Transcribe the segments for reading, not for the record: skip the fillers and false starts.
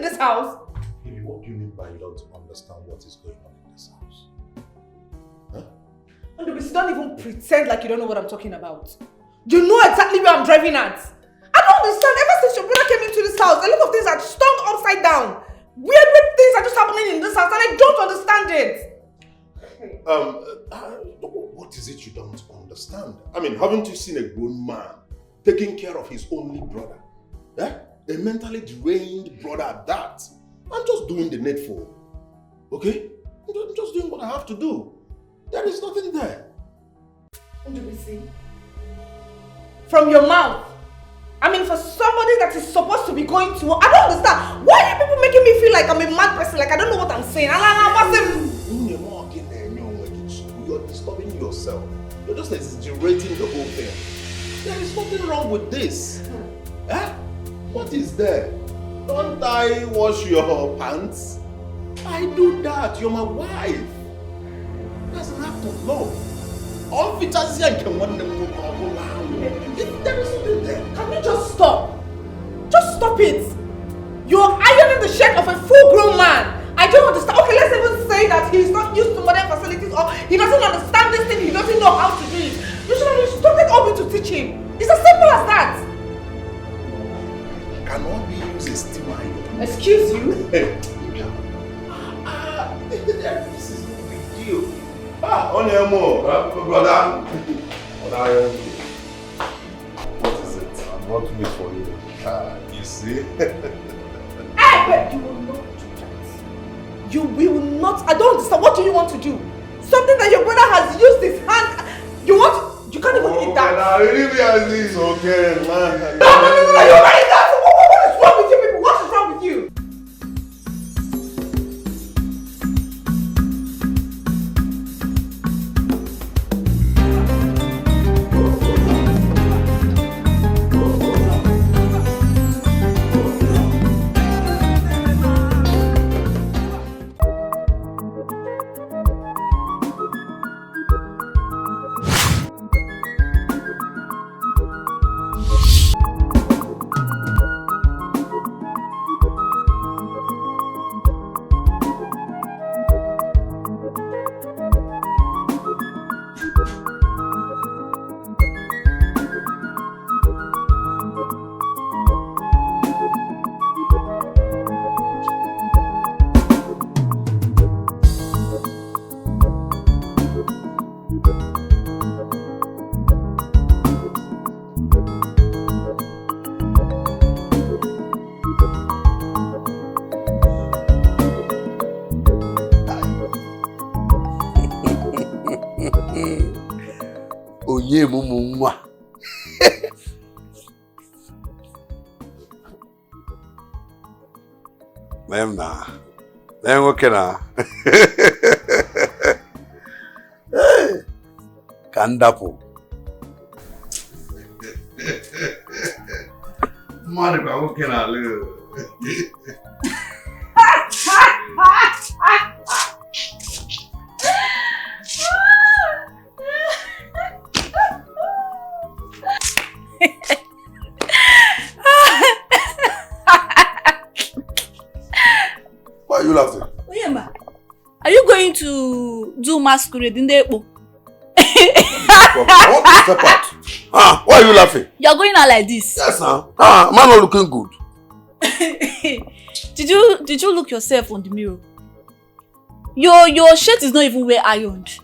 this house? Baby, what do you mean by you don't understand what is going on in this house? Huh? Don't even pretend like you don't know what I'm talking about. You know exactly where I'm driving at. I don't understand. Ever since your brother came into this house, a lot of things are turned upside down. Weird things are just happening in this house and I don't understand it. What is it you don't understand? I mean, haven't you seen a grown man taking care of his only brother? Eh? A mentally drained brother at that. I'm just doing the needful. Okay? I'm just doing what I have to do. There is nothing there. What do we see? From your mouth. I mean, for somebody that is supposed to be going to work, I don't understand. Why are you people making me feel like I'm a mad person? Like I don't know what I'm saying. You're disturbing yourself. You're just exaggerating the whole thing. There is nothing wrong with this. Eh? What is there? Don't I wash your pants? I do that. You're my wife. That's an act of love. All features here can want them to come around. There is nothing there. Can you just stop? Just stop it. You're ironing the shirt of a full-grown man. I don't understand. Okay, let's even say that he's not used to modern facilities or he doesn't understand this thing, he doesn't know how to do it. You should have instructed Obi to teach him. It's as simple as that. Can Obi use a steam iron? Excuse you? This is no big deal. Only more, brother. What is it? I'm not waiting for you. You see? Hey, but you will not do that. You will not. I don't understand. What do you want to do? Something that your brother has used his hand. You want? You can't even eat that. Now, leave me as this, okay, man. No, you're right. What is wrong with you people? What is wrong with you? Onye mumu nwa. Memna. Nengoke na. Kandapo. Mari ba ngoke na le. Why are you laughing? Oyema, are you going to do masquerade in the Ekpo? I want to step out. Why are you laughing? You're going out like this. Yes, sir. Man not looking good. Did you look yourself on the mirror? Your shirt is not even well ironed.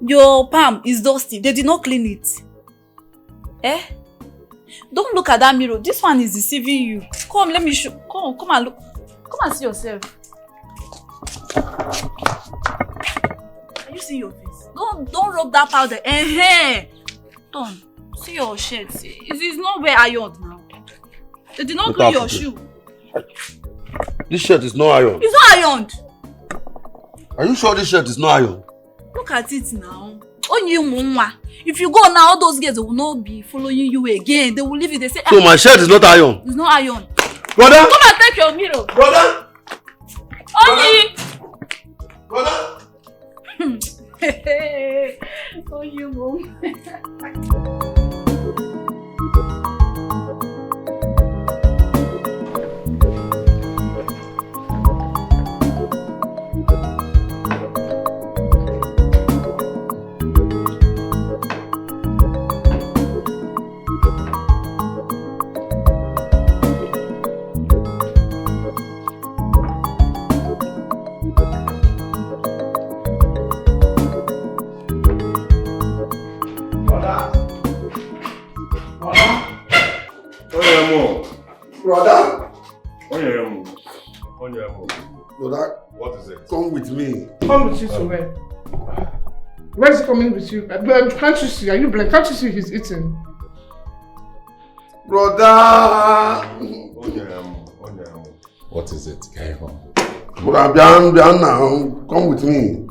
Your palm is dusty. They did not clean it. Eh? Don't look at that mirror. This one is deceiving you. Come, let me show. Come and look. Come and see yourself. Are you seeing your face? Don't rub that powder. Don't. See your shirt. It's not well ironed now. They did not clean your shoe. This shirt is not iron. It's not ironed. Are you sure this shirt is not iron? Look at it now. If you go now, all those girls will not be following you again. They will leave you. They say, so my shirt is not iron? It's not iron. Brother? Come and take your mirror. Brother? Only. Brother? Oh, you mom. Brother. Brother. What is it? Come with me. Come with you to where? Where is he coming with you? Can't you see? Are you blind? Can't you see he's eating? Brother. What is it? Brother, Bian now. Come with me.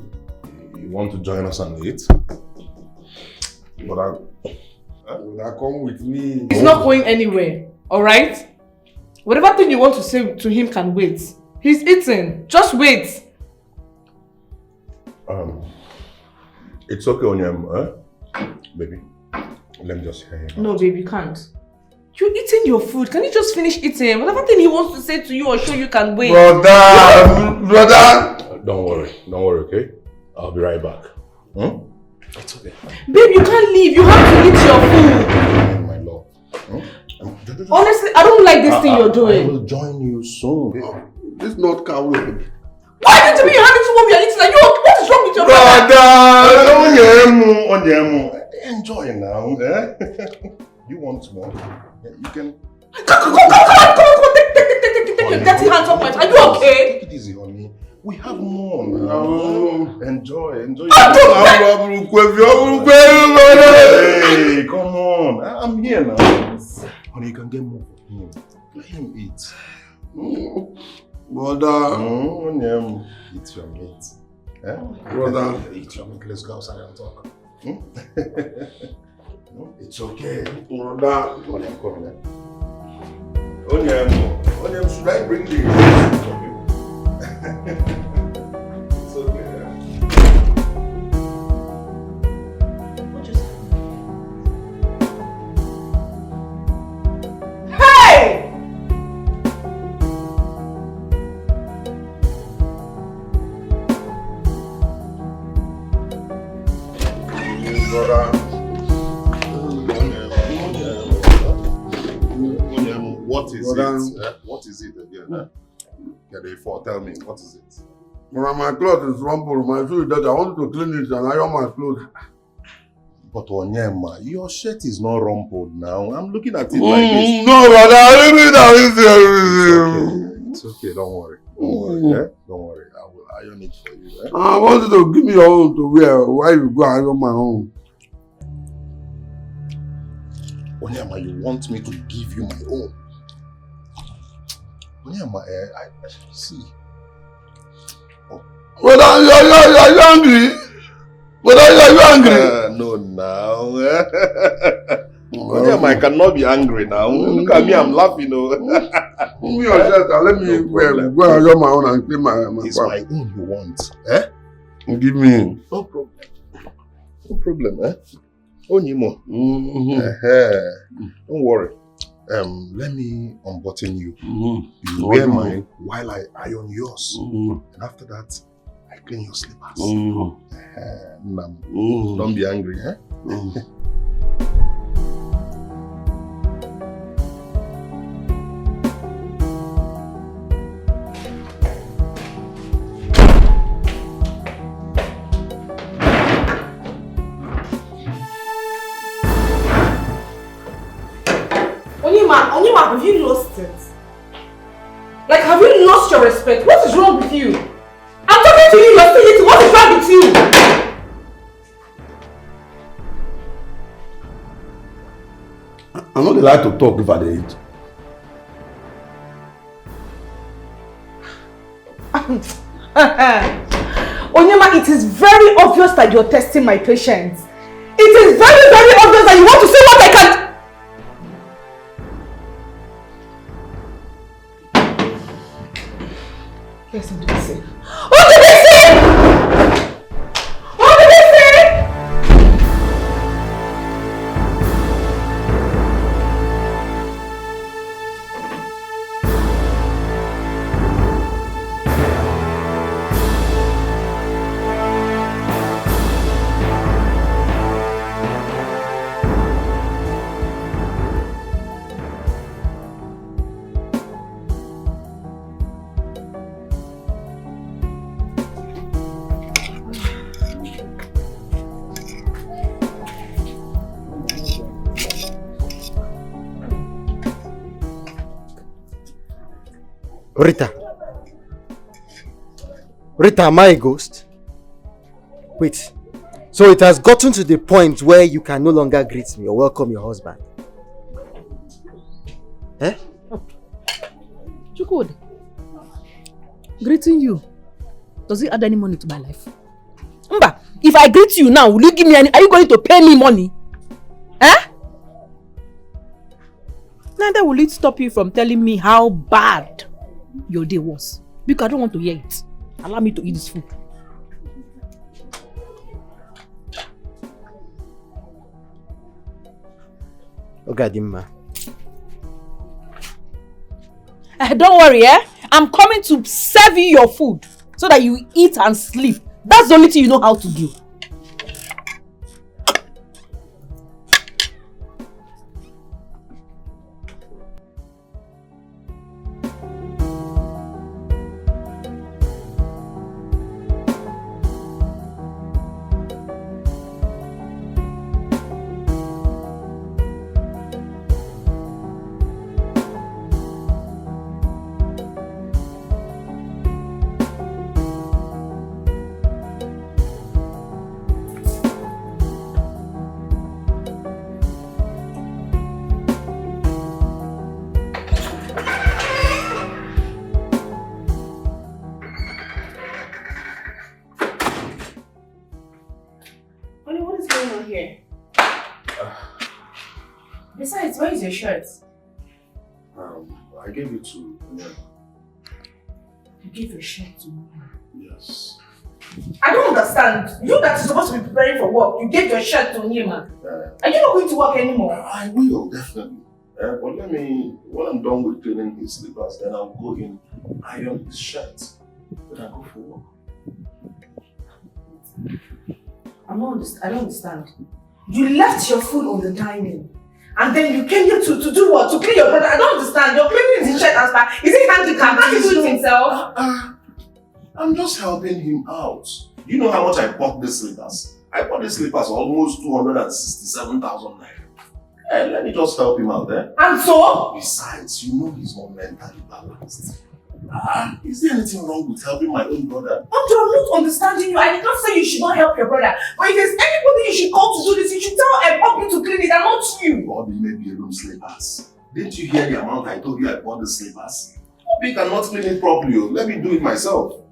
You want to join us and eat? Brother, come with me. He's not going anywhere, alright? Whatever thing you want to say to him can wait. He's eating. Just wait. It's okay, Onyem, baby. Let me just hear you. No, baby, you can't. You're eating your food. Can you just finish eating? Whatever thing he wants to say to you or show you can wait. Brother! Don't worry, okay? I'll be right back. It's okay. Babe, you can't leave. You have to eat your food. My love. Honestly, I don't like this thing you're doing. I will join you soon. This is not cow. Why did you mean you hand it to when we are eating? Like, what is wrong with your Brother! Enjoy now. You want more? You can. Come on. Take your dirty hands off my face. Are you okay? Take it easy, honey. We have more now. Enjoy. Hey, come on. I'm here now. Honey, you can get more for him. Let him eat. Brother. Eat your meat. Brother. Eat your meat. Let's go outside and talk. It's okay. Brother. Come here. Onyem, should I bring this? It's okay. Hey! Brother. What is Brother. it? What is it again? Tell me, what is it? My clothes is rumpled. My shoe is dirty. I want to clean it and iron my clothes. But Onyema, your shirt is not rumpled now. I'm looking at it like this. No, brother. It's okay, don't worry. Don't worry. I will iron it for you. I want you to give me your own to wear. Why you go iron my own? Onyema, you want me to give you my own? Onyema, I see. Brother, you're angry? Brother, you're angry? No, now. Onyema, I cannot be angry now. Look at me, I'm laughing. Put me your shirt and let me go iron my own and clean my It's back. my own you want. Give me. No problem. Onyemo. Don't worry. Let me unbutton you. You wear mine while I iron yours. And after that, I clean your slippers. Don't be angry, Onyema, have you lost it? Like, have you lost your respect? What is wrong with you? I'm talking to you, you're still eating. What is wrong with you? I'm not allowed to talk if I dey eat. Onyema, it is very obvious that you're testing my patience. It is very, very obvious that you want to see what I can... Yes, what did he say? What did he say? What did he say? Rita. Rita, am I a ghost? Wait. So it has gotten to the point where you can no longer greet me or welcome your husband. Eh? Chukwudi, greeting you, does it add any money to my life? Mba, if I greet you now, will you give me any? Are you going to pay me money? Eh? Neither will it stop you from telling me how bad your day was. Because I don't want to hear it. Allow me to eat this food. Ogadimma. Don't worry, eh? I'm coming to serve you your food so that you eat and sleep. That's the only thing you know how to do. Besides, where is your shirt? I gave it to Onyema. You gave your shirt to me? Yes. I don't understand. You that is supposed to be preparing for work, you gave your shirt to Onyema. Are you not going to work anymore? I will, definitely. But when I'm done with cleaning his slippers, then I'll go in, iron his shirt. Then I'll go for work. I don't understand. You left your food on the dining. And then you came here to do what? To clean your brother? I don't understand. You're cleaning his shirt and stuff. Is he handicapped? Can't he do it himself? I'm just helping him out. You know how much I bought these slippers? I bought these slippers almost 267,000 naira. Hey, let me just help him out there. And so? Besides, you know he's not mentally balanced. Is there anything wrong with helping my own brother? I'm not understanding you. I did not say you should not help your brother. But if there's anybody you should call to do this, you should tell Bobby to clean it and not you. Bobby may be alone slippers. Didn't you hear the amount I told you I bought the slippers? Bobby cannot clean it properly. Let me do it myself.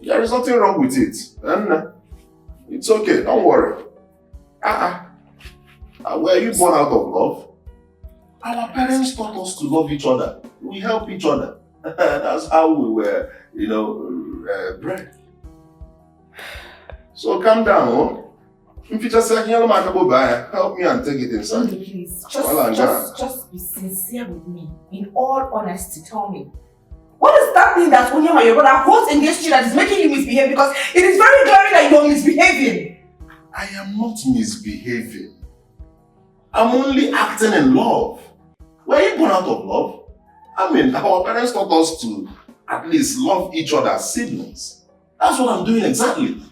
There is nothing wrong with it. And it's okay. Don't worry. Were you born out of love? Our parents taught us to love each other. We help each other. That's how we were, bred. So calm down, huh? If you just say, help me and take it inside. Please, just be sincere with me. In all honesty, tell me. What is that thing that Onyema, your brother, holds against you that is making you misbehave? Because it is very glaring that you are misbehaving. I am not misbehaving. I'm only acting in love. Were you born out of love? Our parents taught us to at least love each other as siblings. That's what I'm doing exactly.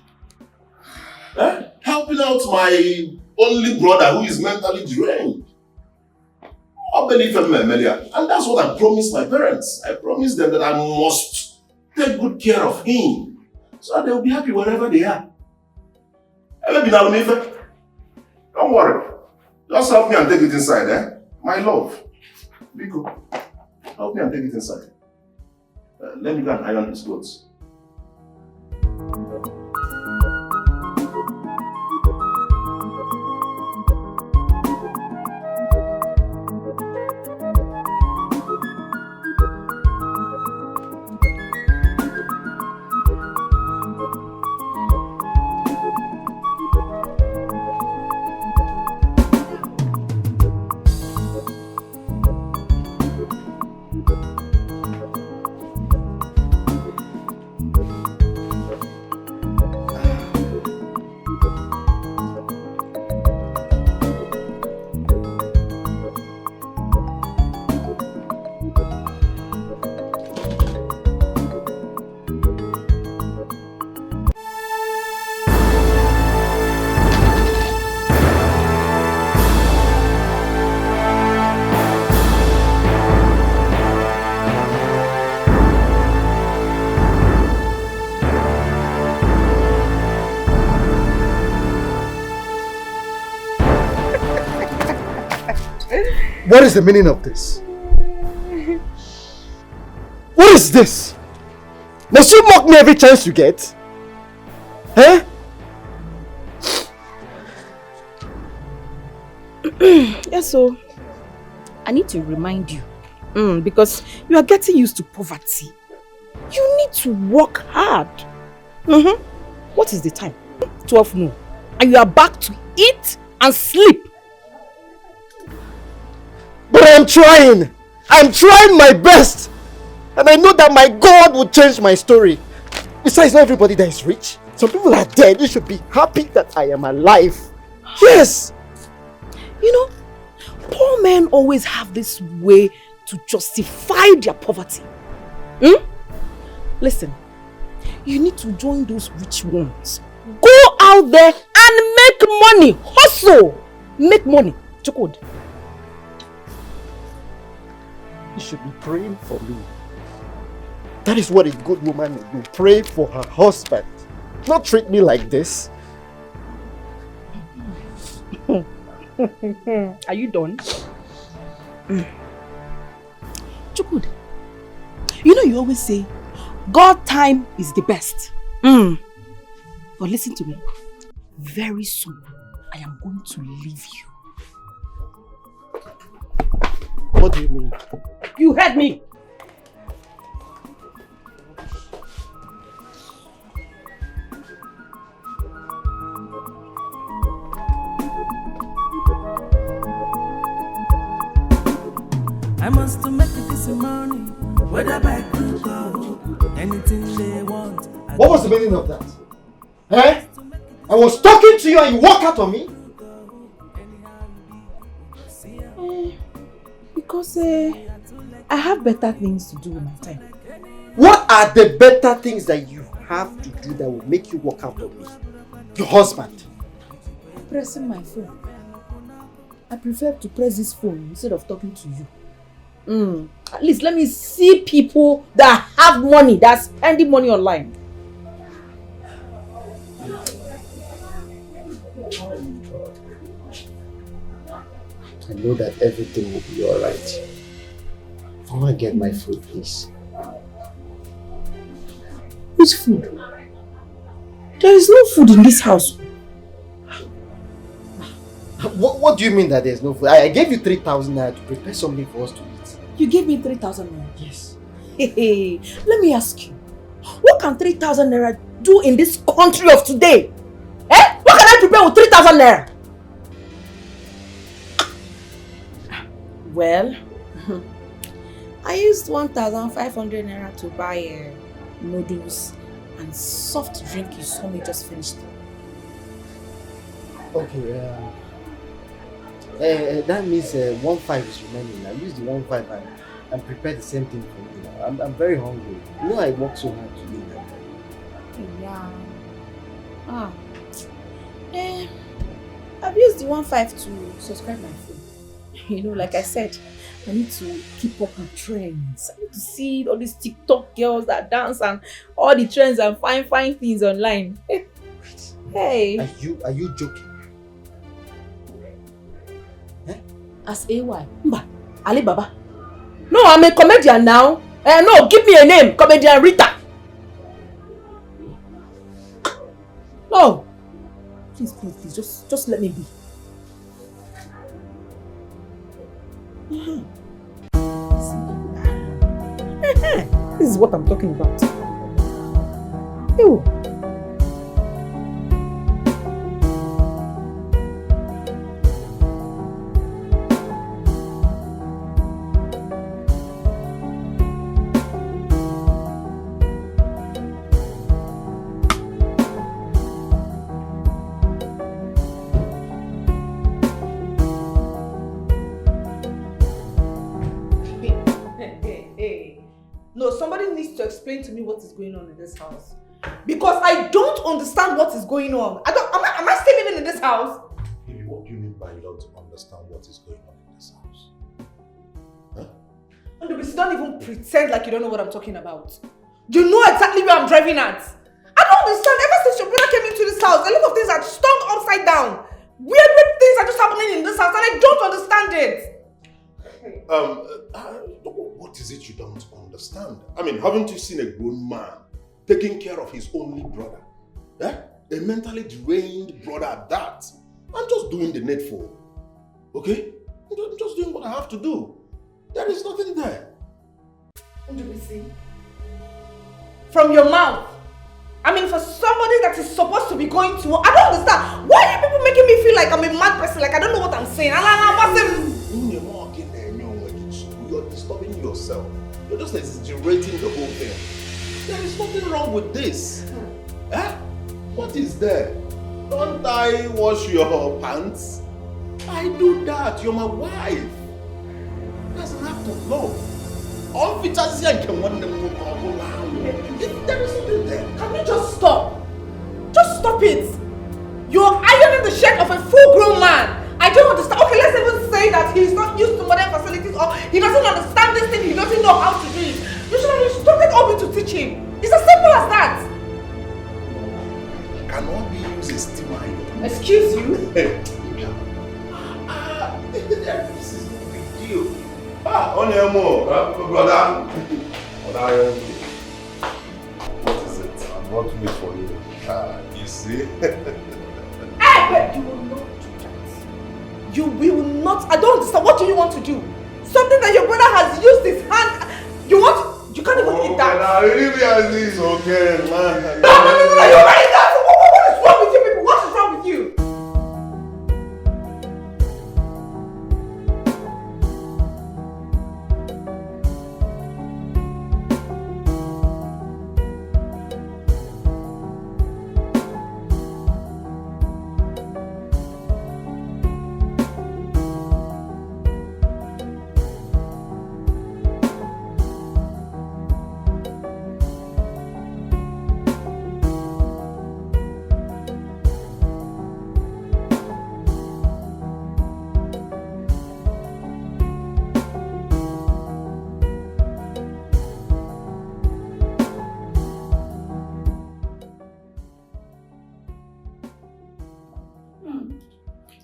Helping out my only brother who is mentally deranged. And that's what I promised my parents. I promised them that I must take good care of him so that they will be happy wherever they are. Don't worry. Just help me and take it inside, My love. Biko, help me and take it inside. Let me go and iron his clothes. What is the meaning of this? What is this? Must you mock me every chance you get? Huh? Yes, so I need to remind you. Because you are getting used to poverty. You need to work hard. What is the time? 12 noon. And you are back to eat and sleep. But I'm trying. I'm trying my best. And I know that my God will change my story. Besides, not everybody that is rich. Some people are dead. You should be happy that I am alive. Yes. You know, poor men always have this way to justify their poverty. Listen, you need to join those rich ones. Go out there and make money. Hustle. Make money. Chukod. You should be praying for me. That is what a good woman will do. Pray for her husband. Not treat me like this. Are you done? Chukud, you know you always say, God time is the best. But listen to me. Very soon, I am going to leave you. What do you mean? You heard me. I must make it this morning. Whether back to go, anything they want. What was the meaning of that? Eh? I was talking to you and you walk out on me? Because I have better things to do with my time. What are the better things that you have to do that will make you walk out on me? Your husband. Pressing my phone. I prefer to press this phone instead of talking to you. At least let me see people that have money, that are spending money online. I know that everything will be alright. I want to get my food, please. Which food? There is no food in this house. What do you mean that there's no food? I gave you 3,000 naira to prepare something for us to eat. You gave me 3,000 naira? Yes. Hey, let me ask you. What can 3,000 naira do in this country of today? Eh? What can I prepare with 3,000 naira? Well, I used 1,500 naira to buy noodles and soft drink you saw me just finished. Okay, that means 1,500 is remaining. I use the 1,500 and prepare the same thing for you now. I'm very hungry. You know I work so hard to do that. Yeah. I've used the 1,500 to subscribe my phone. You know, like I said, I need to keep up with trends. I need to see all these TikTok girls that dance and all the trends and fine things online. Hey. Are you joking? As AY. Mba, Alibaba. No, I'm a comedian now. No, give me a name. Comedian Rita. No. Please, just let me be. This is what I'm talking about. Ew. No, somebody needs to explain to me what is going on in this house. Because I don't understand what is going on. Am I still living in this house? Baby, what do you mean by you don't understand what is going on in this house? Huh? And don't even pretend like you don't know what I'm talking about. You know exactly where I'm driving at. I don't understand. Ever since your brother came into this house, a lot of things are stung upside down. Weird things are just happening in this house and I don't understand it. What is it you don't understand? I mean, haven't you seen a grown man taking care of his only brother? Eh? A mentally deranged brother at that. I'm just doing the needful. Okay? I'm just doing what I have to do. There is nothing there. What do we see? From your mouth. I mean, for somebody that is supposed to be going to work, I don't understand. Why are you people making me feel like I'm a mad person? Like I don't know what I'm saying. You're disturbing yourself. You're just exaggerating the whole thing. There is nothing wrong with this. Eh? What is there? Don't I wash your pants? I do that. You're my wife. That's an act of love. All features here can want them to come around. There is nothing there. Can you just stop? Just stop it. You're ironing the shirt of a full-grown man. I don't understand. Okay, let's even say that he's not used to modern facilities or he doesn't understand this thing, he doesn't know how to do it. You should don't get Obi to teach him. It's as simple as that. Can Obi use a steamer? Excuse you? This is no big deal. Onyemo, brother. What is it? I'm not wait for you. You see? Hey, but you will not do that. You will not. I don't understand. What do you want to do? Something that your brother has used his hand. You want? You can't even eat that. Leave me as this, okay, man. No, you're right. What is wrong with you people? What is wrong with you?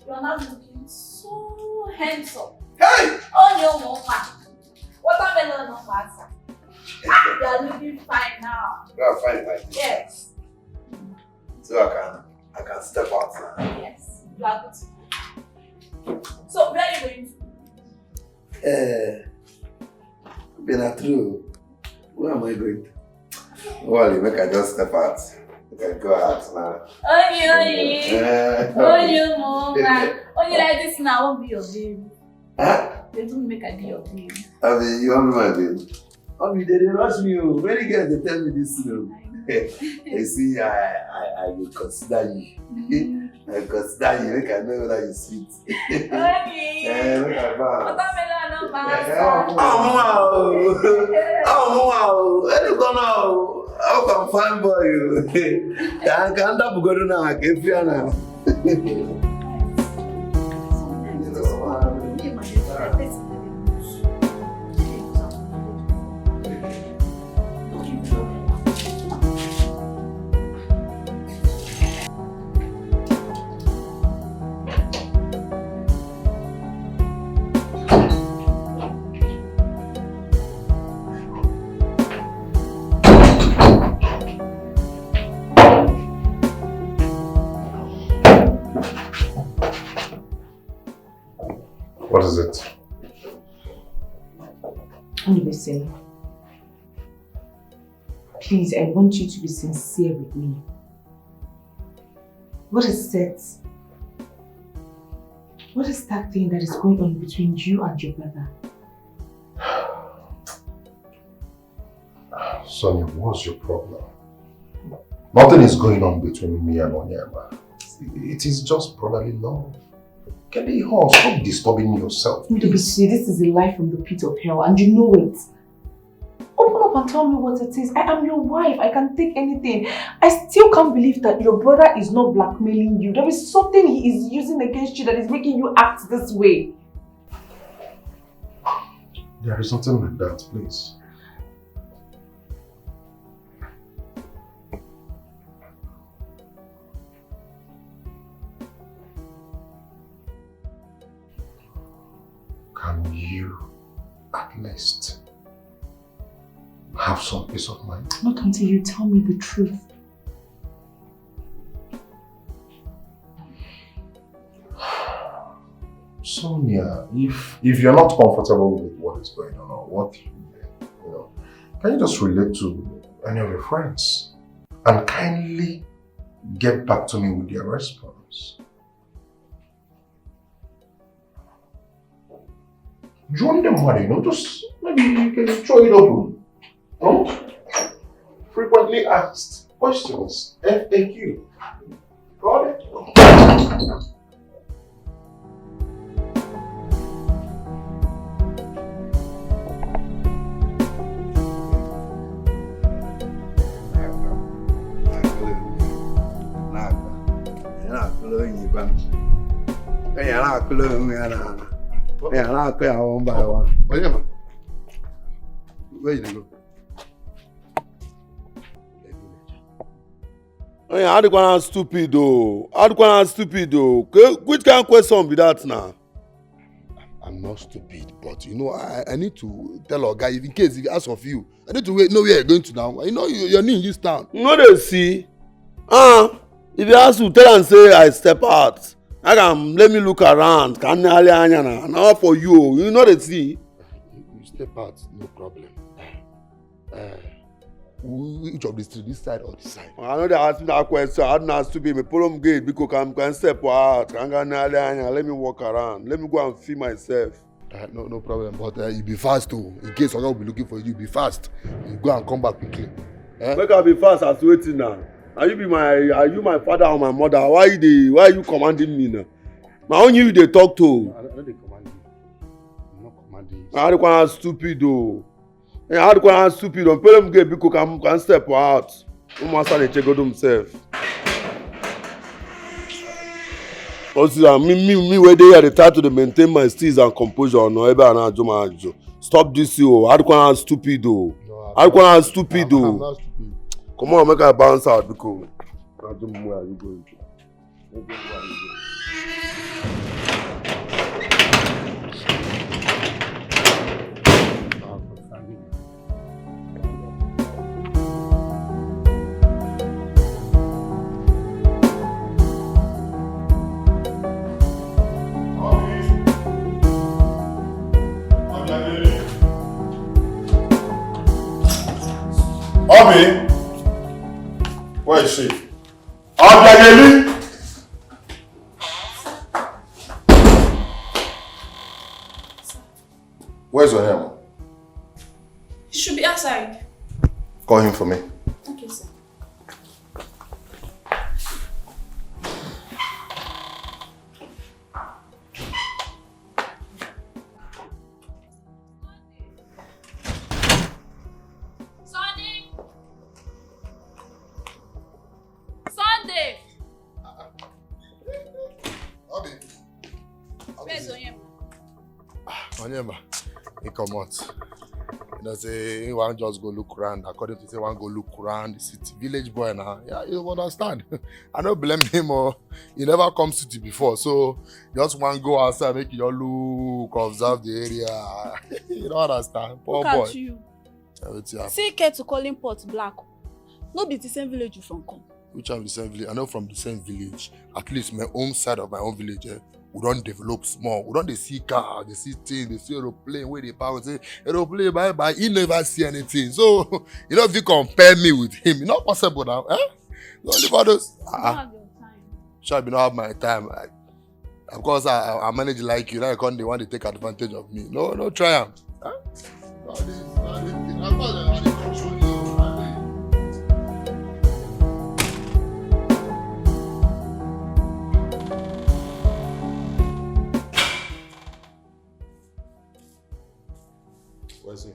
You're not looking so handsome. Hey! Oh, no, mama. Watermelon no matter. You are looking fine now. You are fine, like this. Yes. So I can step out now. Yes. You are good to go. So, where are you going to? Been through. Where am I going? Wally, make I just step out. I can go out now. Oh, mama. Only like this now, I won't be your baby. Huh? They don't make I be your baby. I mean, you want my baby? I mean, they didn't rush me. Very good, they tell me this. They see, I will consider you. I consider you. Look, I know whether you sweet. Okay. Look at that. Watermelon no matter. Oh, wow. Where you go now? How come fine boy you? Can't go to now. I can feel now. What is it? Listen, please, I want you to be sincere with me. What is that? What is that thing that is going on between you and your brother? Sonia, what's your problem? Nothing is going on between me and Onyema. It is just brotherly love. Get the horse, stop disturbing yourself. This is a lie from the pit of hell and you know it. Open up and tell me what it is. I am your wife. I can take anything. I still can't believe that your brother is not blackmailing you. There is something he is using against you that is making you act this way. There is nothing like that, please. Can you least have some peace of mind. Not until you tell me the truth. Sonia, if you're not comfortable with what is going on or what you know, can you just relate to any of your friends and kindly get back to me with their response? You want the money, just maybe you can throw it open. Frequently asked questions, FAQ. Got it? Where you go? How do you want stupid though? Which kind of question be that now? I'm not stupid, but I need to tell our guy in case he asks of you. I need to know where you're going to now. You're new in this town. No, they see. If you ask to tell and say I step out, I can let me look around. Now for you, they see. You step out, no problem. Which of the street, this side or this side? I know they ask me that question. I don't ask to be me pull them gate because can step out. Let me walk around. Let me go and feed myself. No problem. But you be fast too. In case someone will be looking for you, be fast. You go and come back quickly. Make I be fast as waiting now. Are you my father or my mother? Why are you commanding me now? My own you they talk to. I don't command you. I'm not commanding you. I don't want stupid though. How do you stupid? Don't pay them get because can step out. Master they check out himself. Also, me where they are the try to maintain my steeze and composure. No, ever stop this you. How do you stupid though? How do you stupid though? I'm not stupid. Come on, make I bounce out because I don't know where you going to. Obi, where is she? Obiageli! Where's your helmet? He should be outside. Call him for me. Okay, sir. Onyema, he come out. Say he want just go look around. According to say, want go look around the city, village boy now. Yeah, you understand. I don't blame him or he never come city before, so just want go outside, make you look, observe the area. You don't understand, poor look boy. At you. See, care to call him Port Black. No be the same village you from come. Which are the same village? I know from the same village. At least my own side of my own village. We don't develop small. We don't see cars, they see things, they see aeroplane, where they power say aeroplane bye. He never see anything. So if you compare me with him, it's not possible now. Don't live all those. You don't have your time. Sure, I don't have my time. Of course, I manage like you. Now I can't they want to take advantage of me. No try am. Where's he?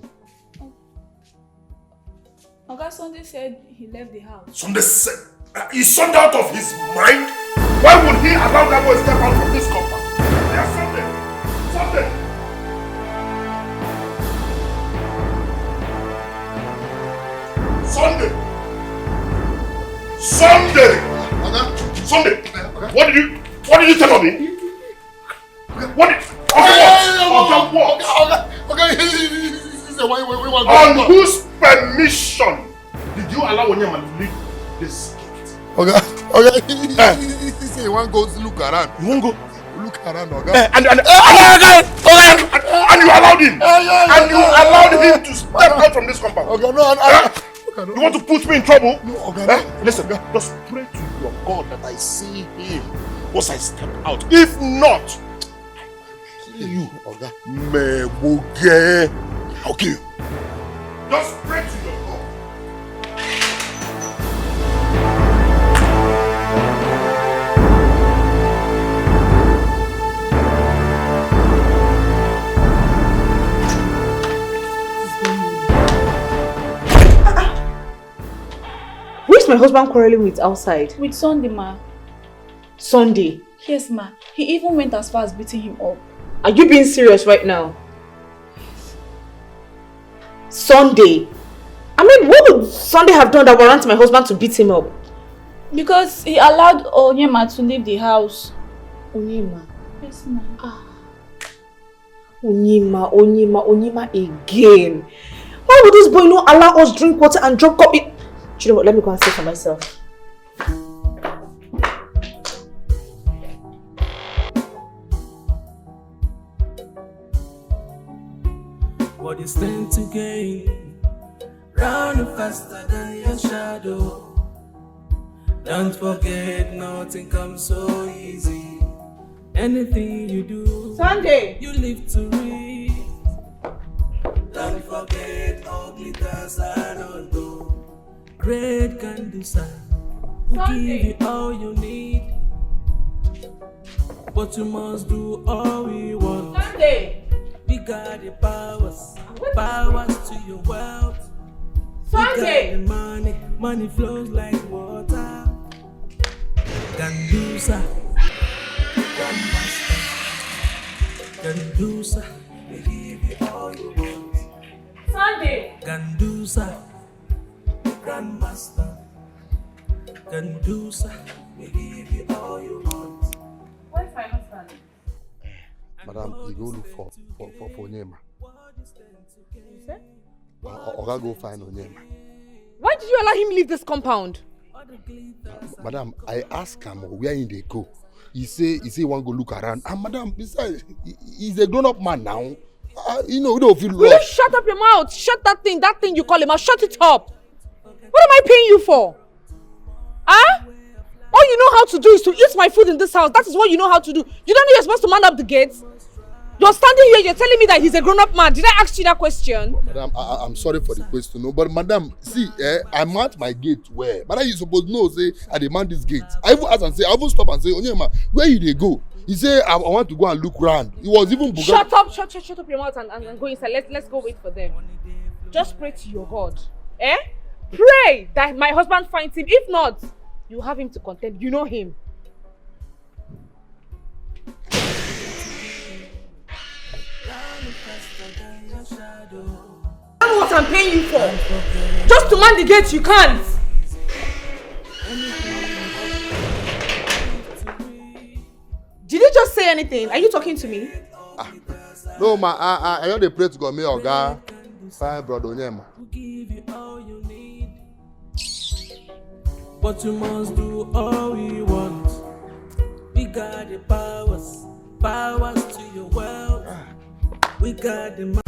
Oga Sunday said he left the house. Sunday said he's Sunday out of his mind? Why would he allow that boy step out from this compound? Yeah, Sunday! Okay. What did you tell me? Okay. On whose permission did you allow Onyema to leave this gate? Okay, he say he want go look around. You won't go? Look around, Oga. And you allowed him. And you allowed him to step out from this compound. Okay, no, you want to put me in trouble? No, okay. Listen, just pray to your God that I see him once I step out. If not, I'll kill you. Okay. I'll kill you. Just pray to your God. Who's my husband quarreling with outside? With Sunday, ma. Sunday? Yes, ma. He even went as far as beating him up. Are you being serious right now? Sunday? I mean, what would Sunday have done that warrants my husband to beat him up? Because he allowed Onyema to leave the house. Onyema? Yes, ma. Onyema again. Why would this boy not allow us drink water and drop coffee? Do you know what? Let me go and see for myself. What you stand to gain, round faster than your shadow. Don't forget, nothing comes so easy. Anything you do, Sunday, you live to read. Don't forget, ugly does and undo. Great can do so. Who give you all you need, but you must do all we want. Sunday, We got the powers to your wealth. Sunday. We got the money flows like water. Gandusa, Grandmaster. Gandusa, we give you all you want. Sunday. Gandusa, Grandmaster. Gandusa, we give you all you want. Where's my husband? Madam, you go look for Onyema. You said? Oga go find Onyema. Why did you allow him leave this compound? Madam, I ask him where in they go. He say he want go look around. And madam, besides, he's a grown-up man now. You know, we don't feel Will you lost. shut up your mouth? Shut that thing you call him out. Shut it up. What am I paying you for? Huh? All you know how to do is to eat my food in this house. That is what you know how to do. You don't know you're supposed to man up the gates? You're standing here, you're telling me that he's a grown-up man. Did I ask you that question? Madam, I'm sorry for the question, no, but madam, see, I'm at my gate where? Madam, you supposed to know, say, I demand this gate. I even ask and say, I even stop and say, Onyema, where you they go? He say, I want to go and look round. He was even Shut up your mouth and go inside. Let's go wait for them. Just pray to your God. Pray that my husband finds him. If not, you have him to contend. You know him. I know what I'm paying you for. Just to man the gate, you can't. Did you just say anything? Are you talking to me? No, ma, I know they pray to God, me, Oga. Fine, brother Onyema. Give you all you need, but you must do all we want. We got the powers to your wealth. We got the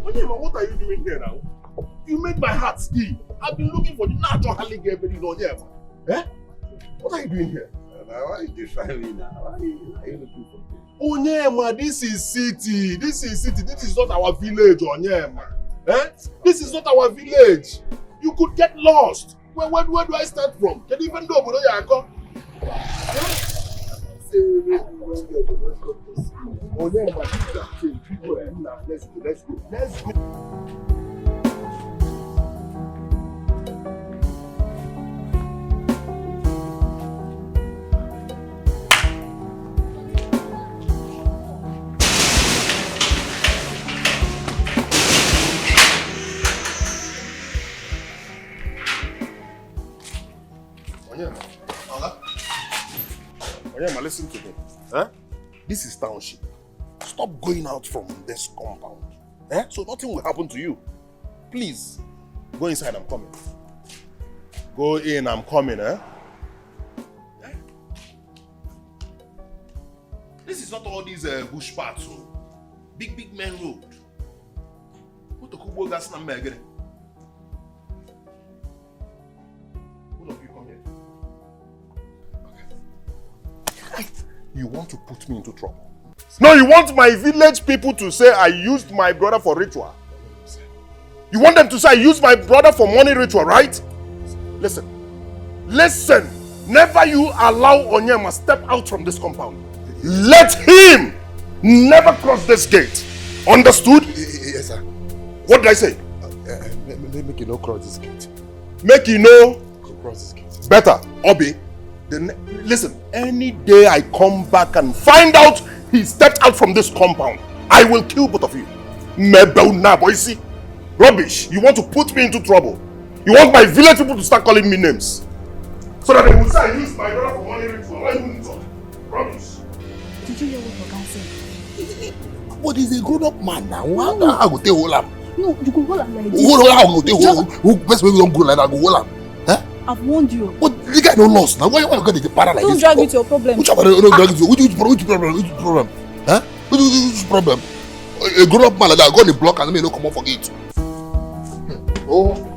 Onyema, what are you doing here now? You made my heart ski. I've been looking for the natural girl in Onyema. Eh? What are you doing here? Why are you defying me now? Why are you looking for me? Onyema, this is city. This is city. This is not our village, Onyema. Eh? This is not our village. You could get lost. Where do I start from? Can you even know where I come? Onyema, let's go. Onyema, listen to me. Huh? This is township. Stop going out from this compound. Eh? So nothing will happen to you. Please, go inside, I'm coming. Go in, I'm coming, eh? This is not all these bush paths, so big main road. What the Kubo gas na megere? All of you come here. Okay. You want to put me into trouble? No, you want my village people to say I used my brother for ritual. You want them to say I used my brother for money ritual, right? Listen. Never you allow Onyema step out from this compound. Let him never cross this gate. Understood? Yes, sir. What did I say? Make you no cross this gate. Make you no cross this gate. Better, Obi. Listen, any day I come back and find out he stepped out from this compound, I will kill both of you. Boy, rubbish. You want to put me into trouble. You want my village people to start calling me names. So that they will say I used my brother for money ritual. Why you talk? Rubbish. Did you hear what Oga said? But he's a grown-up man now. How I go take hold him? No, you go hold him like this. How go take hold? Best way we don't go like that, go hold him. Huh? I've warned you. But the guy no lost now. Why you got the para like don't this? Don't drag me to your problem. Which problem? Which problem? Huh? Which problem? A grown-up man like that go on the block and let me no come off for it. Oh.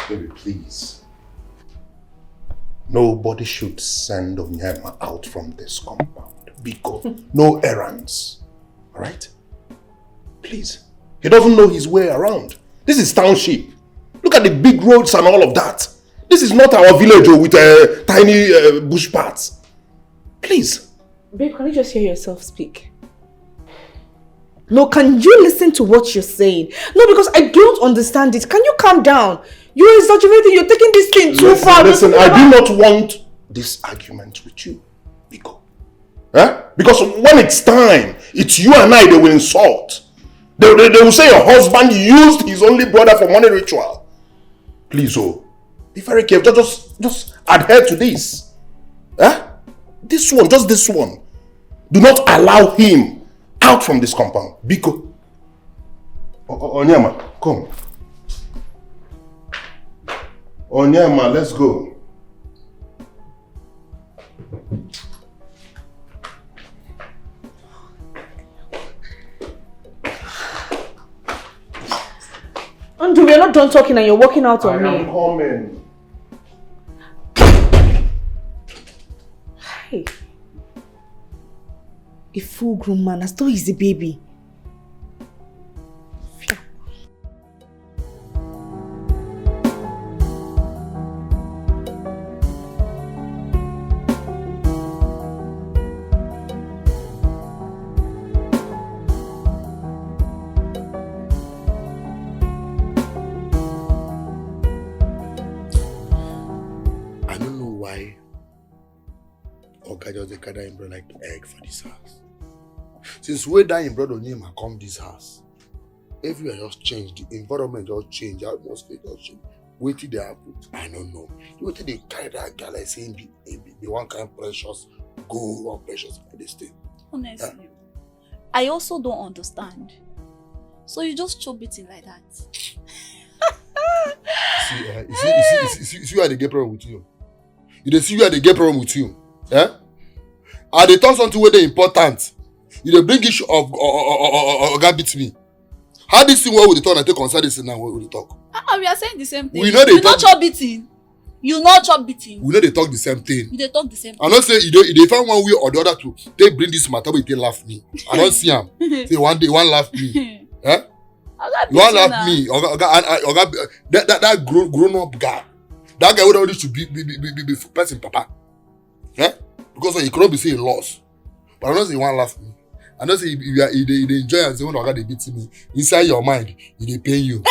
Baby, please. Nobody should send Onyema out from this compound. Because no errands. Alright? Please. He doesn't know his way around. This is township. Look at the big roads and all of that. This is not our village with tiny bush paths. Please. Babe, can you just hear yourself speak? No, can you listen to what you're saying? No, because I don't understand it. Can you calm down? You're exaggerating. You're taking this thing too far. Listen, I do not want this argument with you. Because when it's time, it's you and I they will insult. They will say your husband used his only brother for money ritual. Please, be very careful. Just adhere to this. This one, just this one. Do not allow him out from this compound. Biko. Onyema, come. Onyema, let's go. Andrew, we're not done talking and you're walking out on me. I am coming. Hey. A full-grown man, as though he's a baby. I don't know why Oga just gather him brother like egg for this house. Since way that him brother Onyema come this house, everywhere just changed, the environment just changed, the atmosphere just changed. Wait till they happen. I don't know. Wait till they carry that girl like saying the one kind precious gold or precious for this thing. Honestly, I also don't understand. So you just chop it in like that. See where they get problem with you. You see where they get problem with you. Eh? And they talk something where they important. You dey bring issue of God beat me. How this thing where we talk and take concern this thing now we talk? We are saying the same thing. We know they you talk. Not chop beating. You not chop beating. We know they talk the same thing. You they talk the same thing. I don't say they find one way or the other to they bring this matter but they laugh me. I don't see him. Say one day one laugh me. Eh? You want laugh me? That grown up guy. That guy would already should be person papa. Eh? Because he cannot be saying loss. But I don't say he want laugh me. I don't say if they enjoy and say when Oga they beat me inside your mind, they pay you.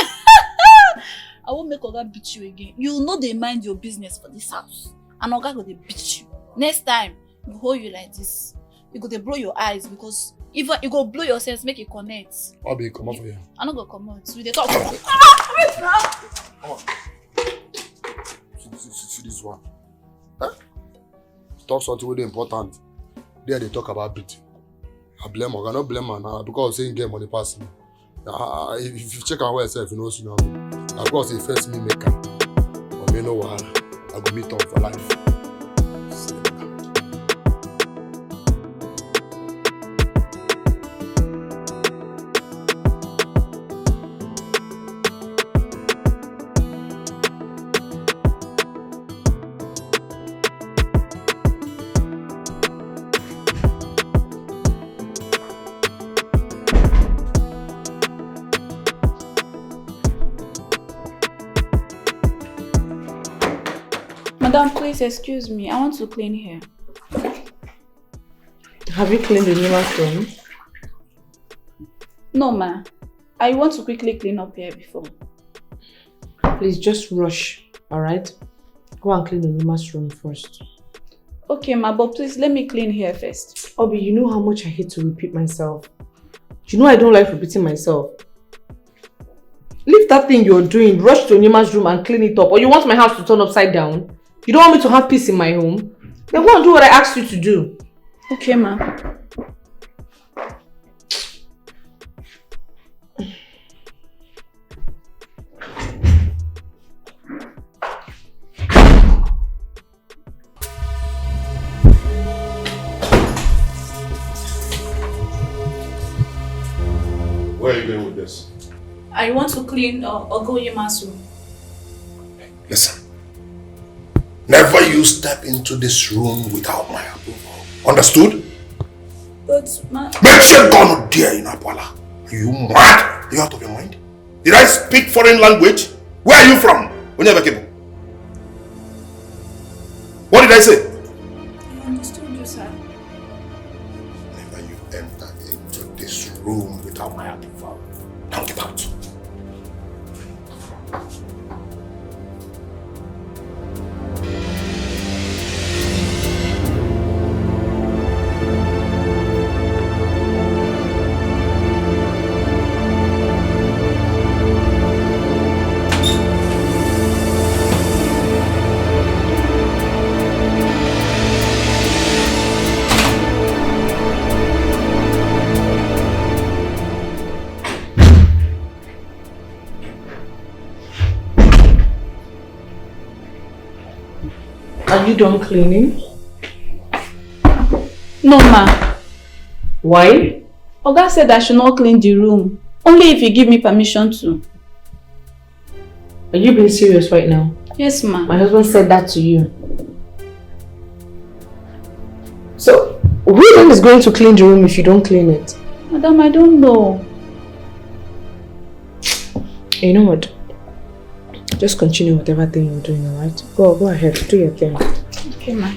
I won't make Oga beat you again. You know they mind your business for this house. And Oga go they beat you. Next time, you hold you like this. You go they blow your eyes because even you go blow your sense, make it connect. I'll be come out for you. I'm not gonna come out. So they talk. Come on. See this one. Huh? Talk something really important. There they talk about beating. I blame her. I not blame her now because saying get money pass me. If you check out where yourself, you know, see now. Of course, he first me make her. But me know what I go meet him for life. Madam, please excuse me. I want to clean here. Have you cleaned the newest room? No, ma. I want to quickly clean up here before. Please just rush, alright? Go and clean the newest room first. Okay, ma, but please let me clean here first. Obi, you know how much I hate to repeat myself. You know I don't like repeating myself. Leave that thing you're doing, rush to Onima's room and clean it up. Or you want my house to turn upside down? You don't want me to have peace in my home? Then go and do what I asked you to do. Okay, ma. Where are you going with this? I want to clean Ogoyema's room. Listen. Never you step into this room without my approval. Understood? But, ma... Make sure God not dare in Apala. Are you mad? Are you out of your mind? Did I speak foreign language? Where are you from? Onyebekebo. What did I say? I understood you, sir. Never you enter into this room without my approval. Now get out. Are you done cleaning? No, ma. Why? Oga said I should not clean the room. Only if you give me permission to. Are you being serious right now? Yes, ma. My husband said that to you. So, who then is going to clean the room if you don't clean it? Madam, I don't know. You know what? Just continue whatever thing you're doing, alright? Go ahead, do your thing. Okay, ma.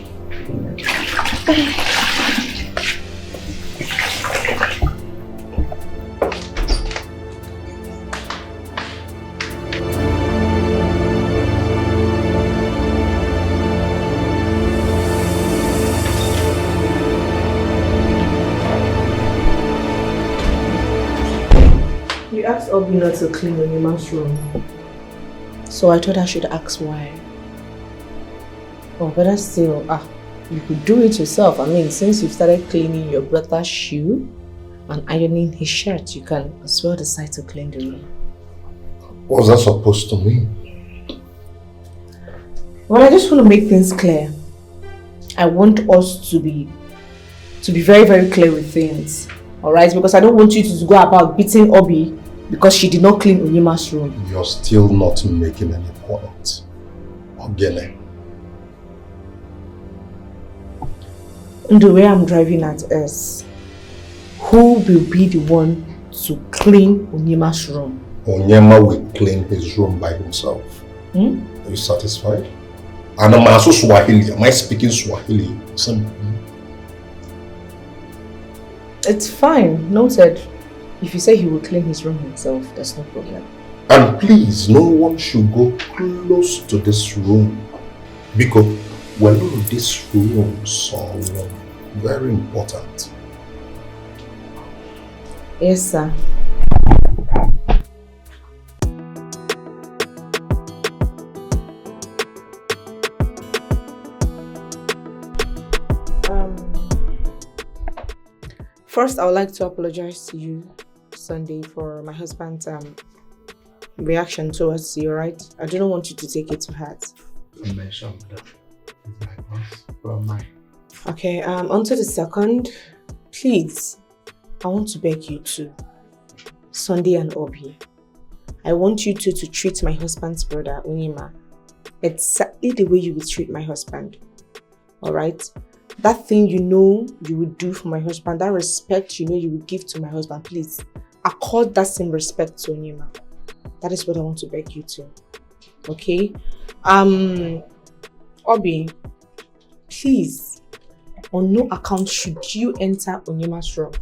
You asked Obi not to clean Onima's room. So I thought I should ask why. Oh, better still, you could do it yourself. I mean, since you've started cleaning your brother's shoe and ironing his shirt, you can as well decide to clean the room. What was that supposed to mean? Well, I just want to make things clear. I want us to be very, very clear with things. Alright? Because I don't want you to go about beating Obi because she did not clean Onyima's room. You're still not making any point. Ogene. The way I'm driving at is, who will be the one to clean Onyima's room? Onyema will clean his room by himself. Are you satisfied? And I'm also Swahili. Am I speaking Swahili? It's fine, noted. If you say he will clean his room himself, there's no problem. And please, no one should go close to this room. Because well, this room are very important. Yes, sir. First, I would like to apologize to you, Sunday, for my husband's reaction towards you, right? I do not want you to take it to heart. Okay, on to the second. Please, I want to beg you two, Sunday and Obi. I want you two to treat my husband's brother, Onyema, exactly the way you would treat my husband. Alright? That thing you know you would do for my husband, that respect you know you would give to my husband, please accord that same respect to Onyema. That is what I want to beg you to. Okay? Obi, please, on no account should you enter Onyema's room.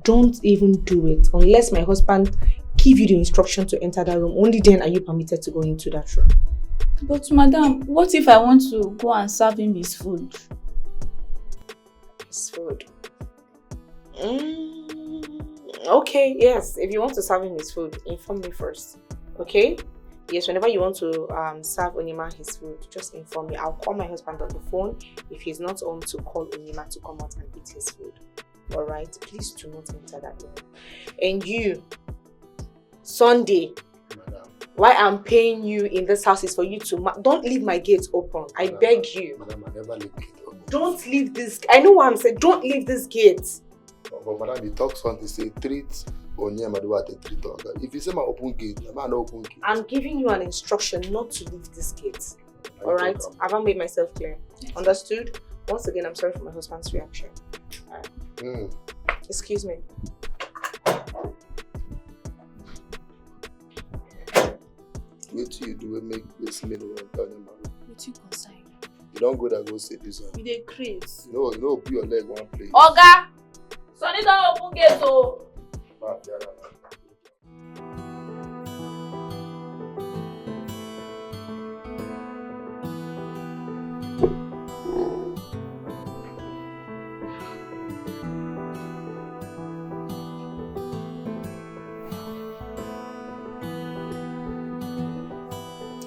Don't even do it unless my husband give you the instruction to enter that room. Only then are you permitted to go into that room. But madam, what if I want to go and serve him his food? His food? Okay, yes. If you want to serve him his food, inform me first. Okay? Yes, whenever you want to serve Onyema his food, just inform me. I'll call my husband on the phone. If he's not home, to call Onyema to come out and eat his food. Alright? Please do not enter that room. And you, Sunday, Madam. why I'm paying you in this house is for you to... Don't leave my gate open. I beg you. Madam, I never leave it open. Don't leave this... I know what I'm saying. Don't leave this gate. But madam, he talks something, say treat Onyema the way I treat Oga. If you say my open gate, I'm not open gate. I'm giving you an instruction not to leave this gate. Alright? Have I made myself clear? Yes. Understood? Once again, I'm sorry for my husband's reaction. Excuse me. What do you do to make this middle and turn him around? What you consign? You don't go there, go say this one. You dey craze. You know, put your leg one place. Oga! Sonny don't open gate o.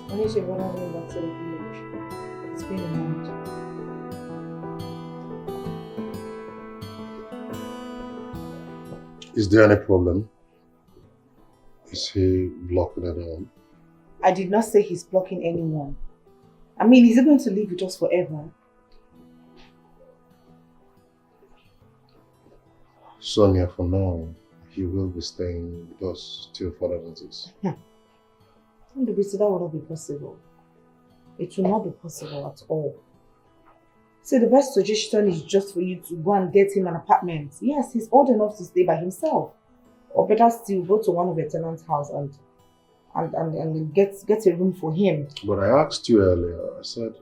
When you run away back to the village, it's been a month. Is there any problem? Is he blocking anyone? I did not say he's blocking anyone. I mean, is he going to live with us forever? Sonia, for now, he will be staying with us till further notice. That will not be possible. It will not be possible at all. See, the best suggestion is just for you to go and get him an apartment. Yes, he's old enough to stay by himself. Or better still, go to one of the tenants' house and get a room for him. But I asked you earlier, I said,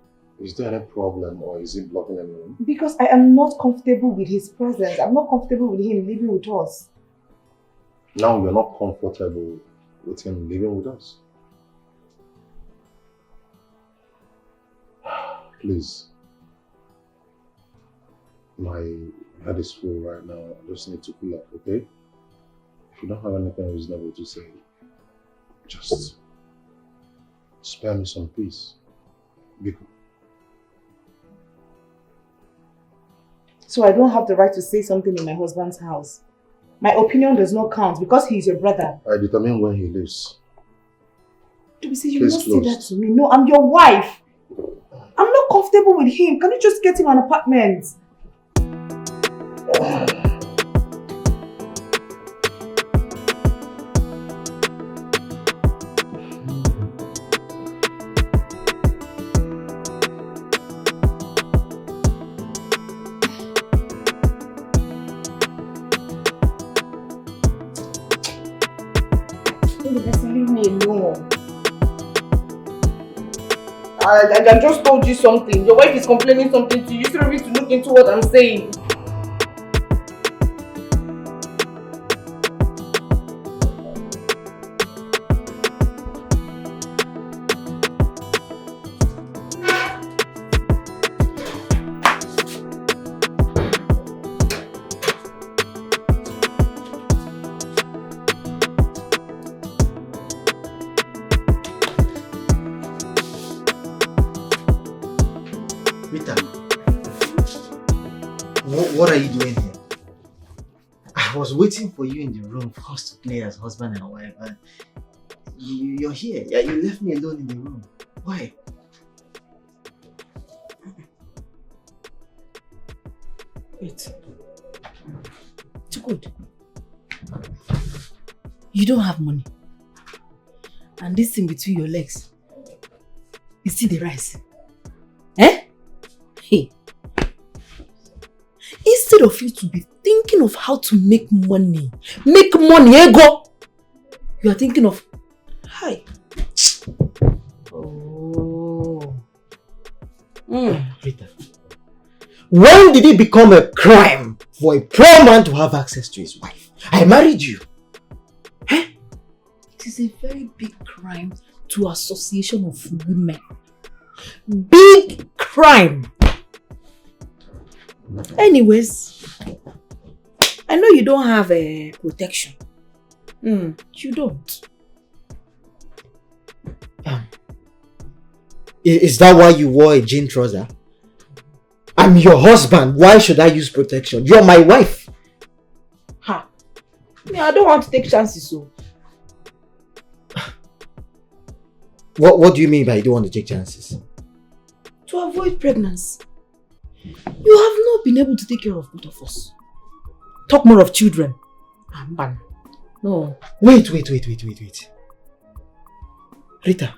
is there any problem or is he blocking anyone? Because I am not comfortable with his presence. I'm not comfortable with him living with us. Now you're not comfortable with him living with us? Please. My head is full right now. I just need to cool up, okay? If you don't have anything reasonable to say, just Spare me some peace. Biko. So I don't have the right to say something in my husband's house. My opinion does not count because he is your brother. I determine when he leaves. Dubisi, you must say that to me. No, I'm your wife. I'm not comfortable with him. Can you just get him an apartment? Leave me alone. I just told you something. Your wife is complaining something to you. You still need to look into what I'm saying. What are you doing here? I was waiting for you in the room for us to play as husband and wife. And you're here. Yeah, you left me alone in the room. Why? Wait. It's good. You don't have money. And this thing between your legs is still the rice. Eh? Hey. Instead of you to be thinking of how to make money, ego, you are thinking of, hi. Oh. Rita, when did it become a crime for a poor man to have access to his wife? I married you. Eh? It is a very big crime to association of women. Big crime. Anyways, I know you don't have a protection. You don't. Is that why you wore a jean trouser? I'm your husband. Why should I use protection? You're my wife. Ha. I don't want to take chances, so. What do you mean by you don't want to take chances? To avoid pregnancy. You have not been able to take care of both of us. Talk more of children. No. Wait. Rita.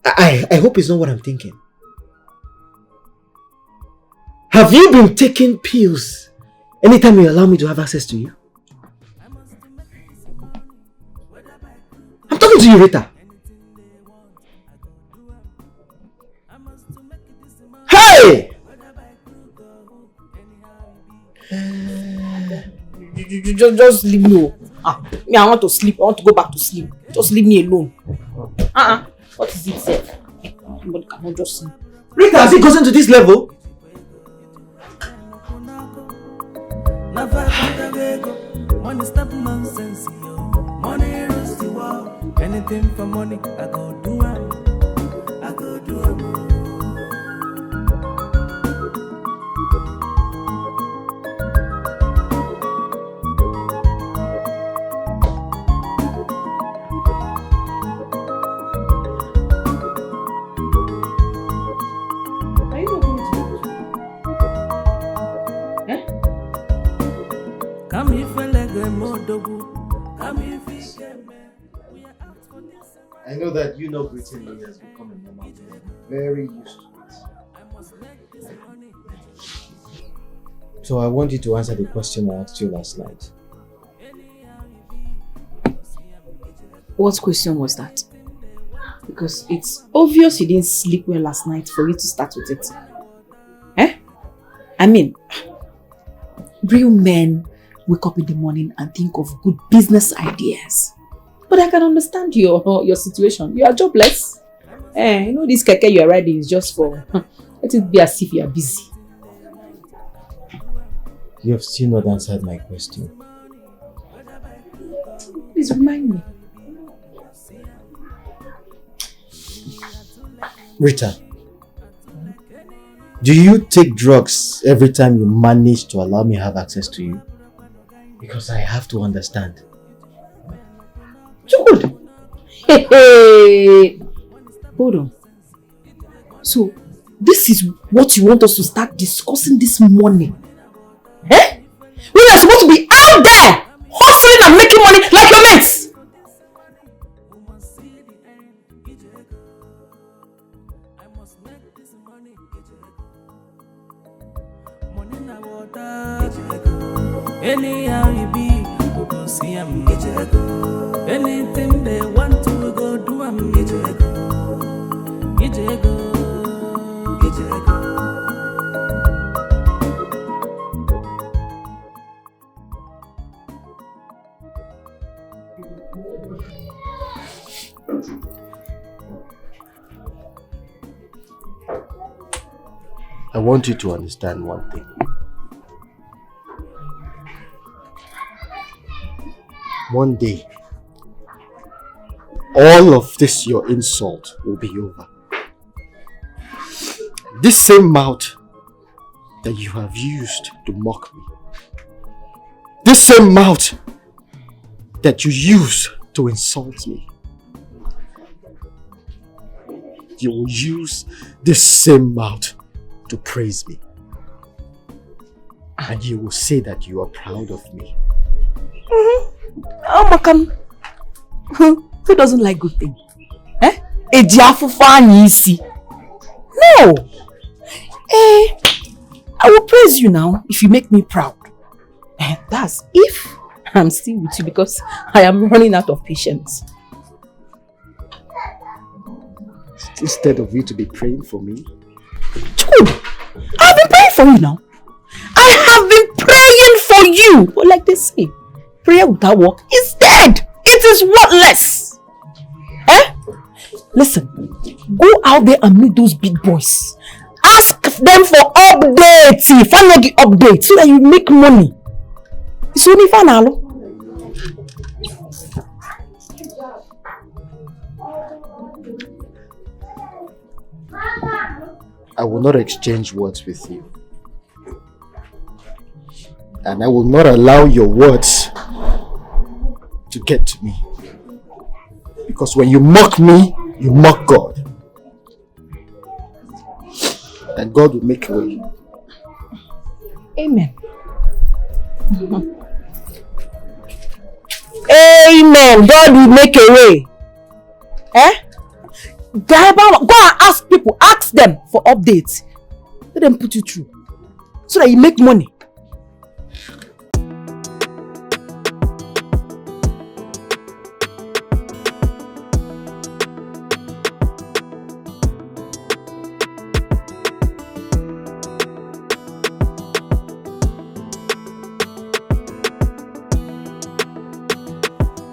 I hope it's not what I'm thinking. Have you been taking pills anytime you allow me to have access to you? I'm talking to you, Rita. Hey! You just leave me. Me, I want to sleep. I want to go back to sleep. Just leave me alone. What is it, sir? Somebody cannot just sleep. Rita, has it gotten to this level? Money stop nonsense, yo. Money rules the world. Anything for money, I go do it. I go do it. I know that you know greeting me has become a normal thing. Very used to it. So I want you to answer the question I asked you last night. What question was that? Because it's obvious you didn't sleep well last night for you to start with it. Eh? I mean, real men wake up in the morning and think of good business ideas. But I can understand your situation. You are jobless. You know this keke you are riding is just for, let it be as if you are busy. You have still not answered my question. Please remind me. Rita, do you take drugs every time you manage to allow me to have access to you? Because I have to understand. Good. Hey. Hold on. So, this is what you want us to start discussing this morning? Eh? We are supposed to be out there hustling and making money like your mates. Anyhow you be, we go see them. Anything they want to, we go do them. I want you to understand one thing. One day, all of this your insult will be over. This same mouth that you have used to mock me, this same mouth that you use to insult me, you will use this same mouth to praise me. And you will say that you are proud of me. Oh, Makam. Who doesn't like good things? Eh? No. I will praise you now if you make me proud. That's if I'm still with you, because I am running out of patience. Instead of you to be praying for me. Dude, I've been praying for you now. I have been praying for you. But like they say, prayer without work is dead. It is worthless. Eh? Listen, go out there and meet those big boys. Ask them for updates. Find update so that you make money. It's only fun, hello. I will not exchange words with you. And I will not allow your words to get to me. Because when you mock me, you mock God. And God will make a way. Amen. Amen. God will make a way. Eh? Go and ask people. Ask them for updates. Let them put you through. So that you make money.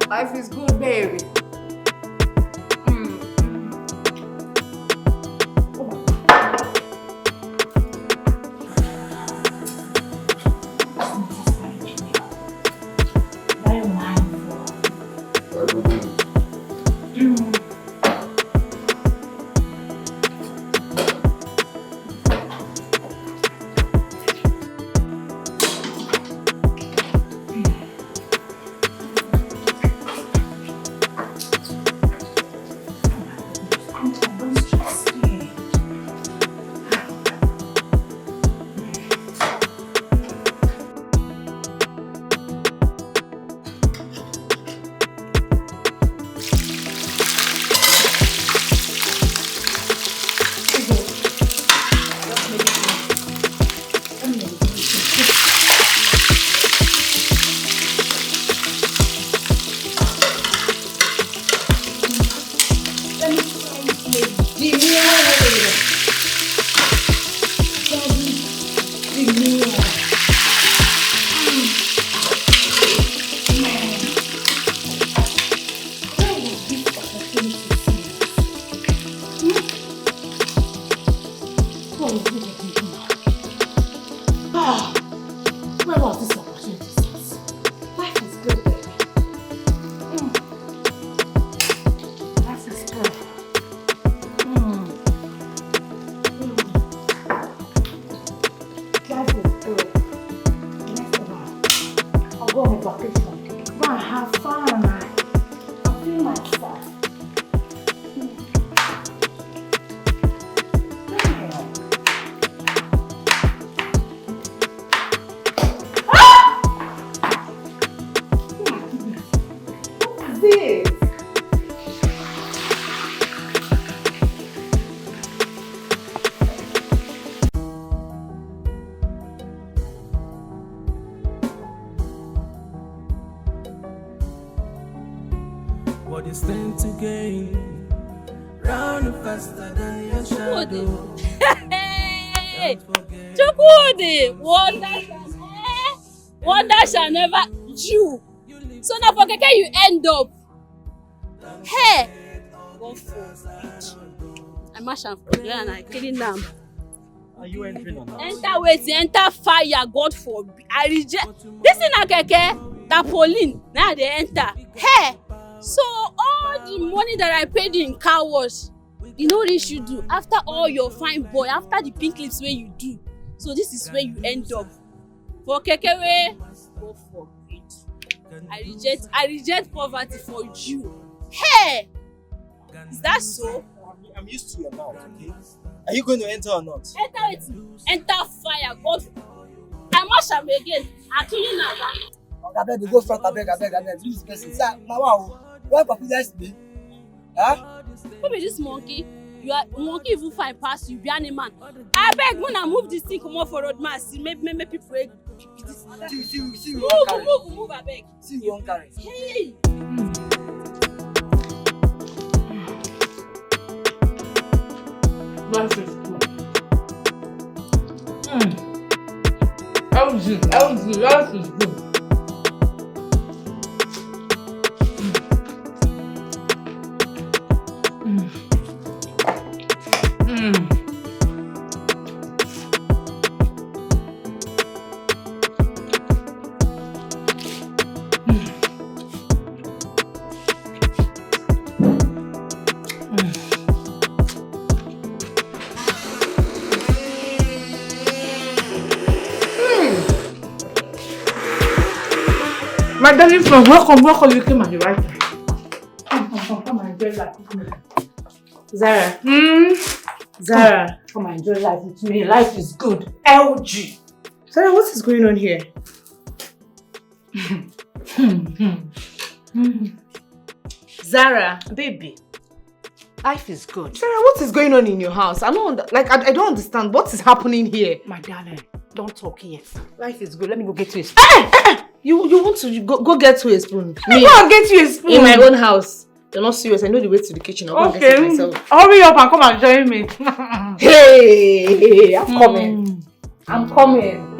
Life is good, baby. again. Round faster than your shadow. Hey, Chukwudi, wonder shall never do. So now for keke you end up. Hey, go for it. I mash am for there and I clean am. Are you entering or not? Enter waiting, enter fire, God forbid. I reject. This thing na keke, Tapolin, now they enter. Hey, so all the money that I paid you in car wash, you know what you should do? After all your fine boy, after the pink lips where you do, so this is where you end up. For keke way, go for it. I reject poverty for you. Hey, is that so? I'm used to your mouth, okay? Are you going to enter or not? Enter it. Enter fire, God. I mash am again. I kill you now. I beg, go front, I beg, leave this person. Sir, Mama, why confidence me? Huh? Who be this monkey? You are monkey even fine pass you, be animal. I beg, when I move this thing, come on for road, man. See, maybe people. See, Move, I beg. See, you won't carry. Hey. Life is good. LG, life is good. My darling friend, welcome, you came at the right time. Come and enjoy life with me. Zara. Zara, come and enjoy life with me. Life is good. LG. Sarah, what is going on here? Zara, Baby, life is good. Sarah, what is going on in your house? I don't understand. What is happening here? My darling, don't talk yet. Life is good. Let me go get you a Hey! You want to go get to a spoon? Let me go and get you a spoon. In my own house. You're not serious. I know the way to the kitchen. I'll go and get it myself. Hurry up and come and join me. Hey, I'm coming. I'm coming.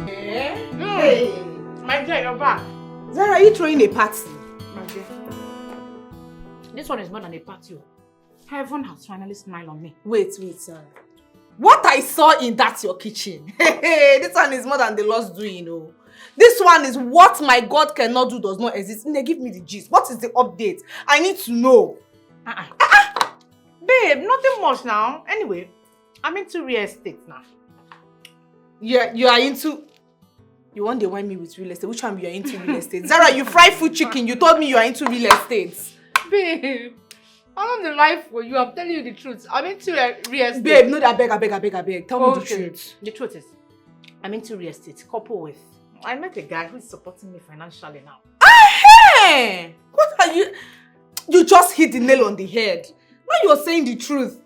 Hey, my dear, you're back. Zara, are you throwing a party? My dear, this one is more than a party. Heaven has finally smiled on me. Wait, Zara. What I saw in that your kitchen. This one is more than the Lord's doing, oh. This one is what my God cannot do, does not exist. Give me the gist. What is the update? I need to know. Babe, nothing much now. Anyway, I'm into real estate now. You are into... You want to wine me with real estate? Which one you are into real estate? Zara, you fry food chicken. You told me you are into real estate. Babe, I'm not the life for you. I'm telling you the truth. I'm into real estate. Babe, no, I beg. Tell me the truth. The truth is, I'm into real estate. Couple with... I met a guy who is supporting me financially now. Hey! What are you... You just hit the nail on the head. Now you're saying the truth.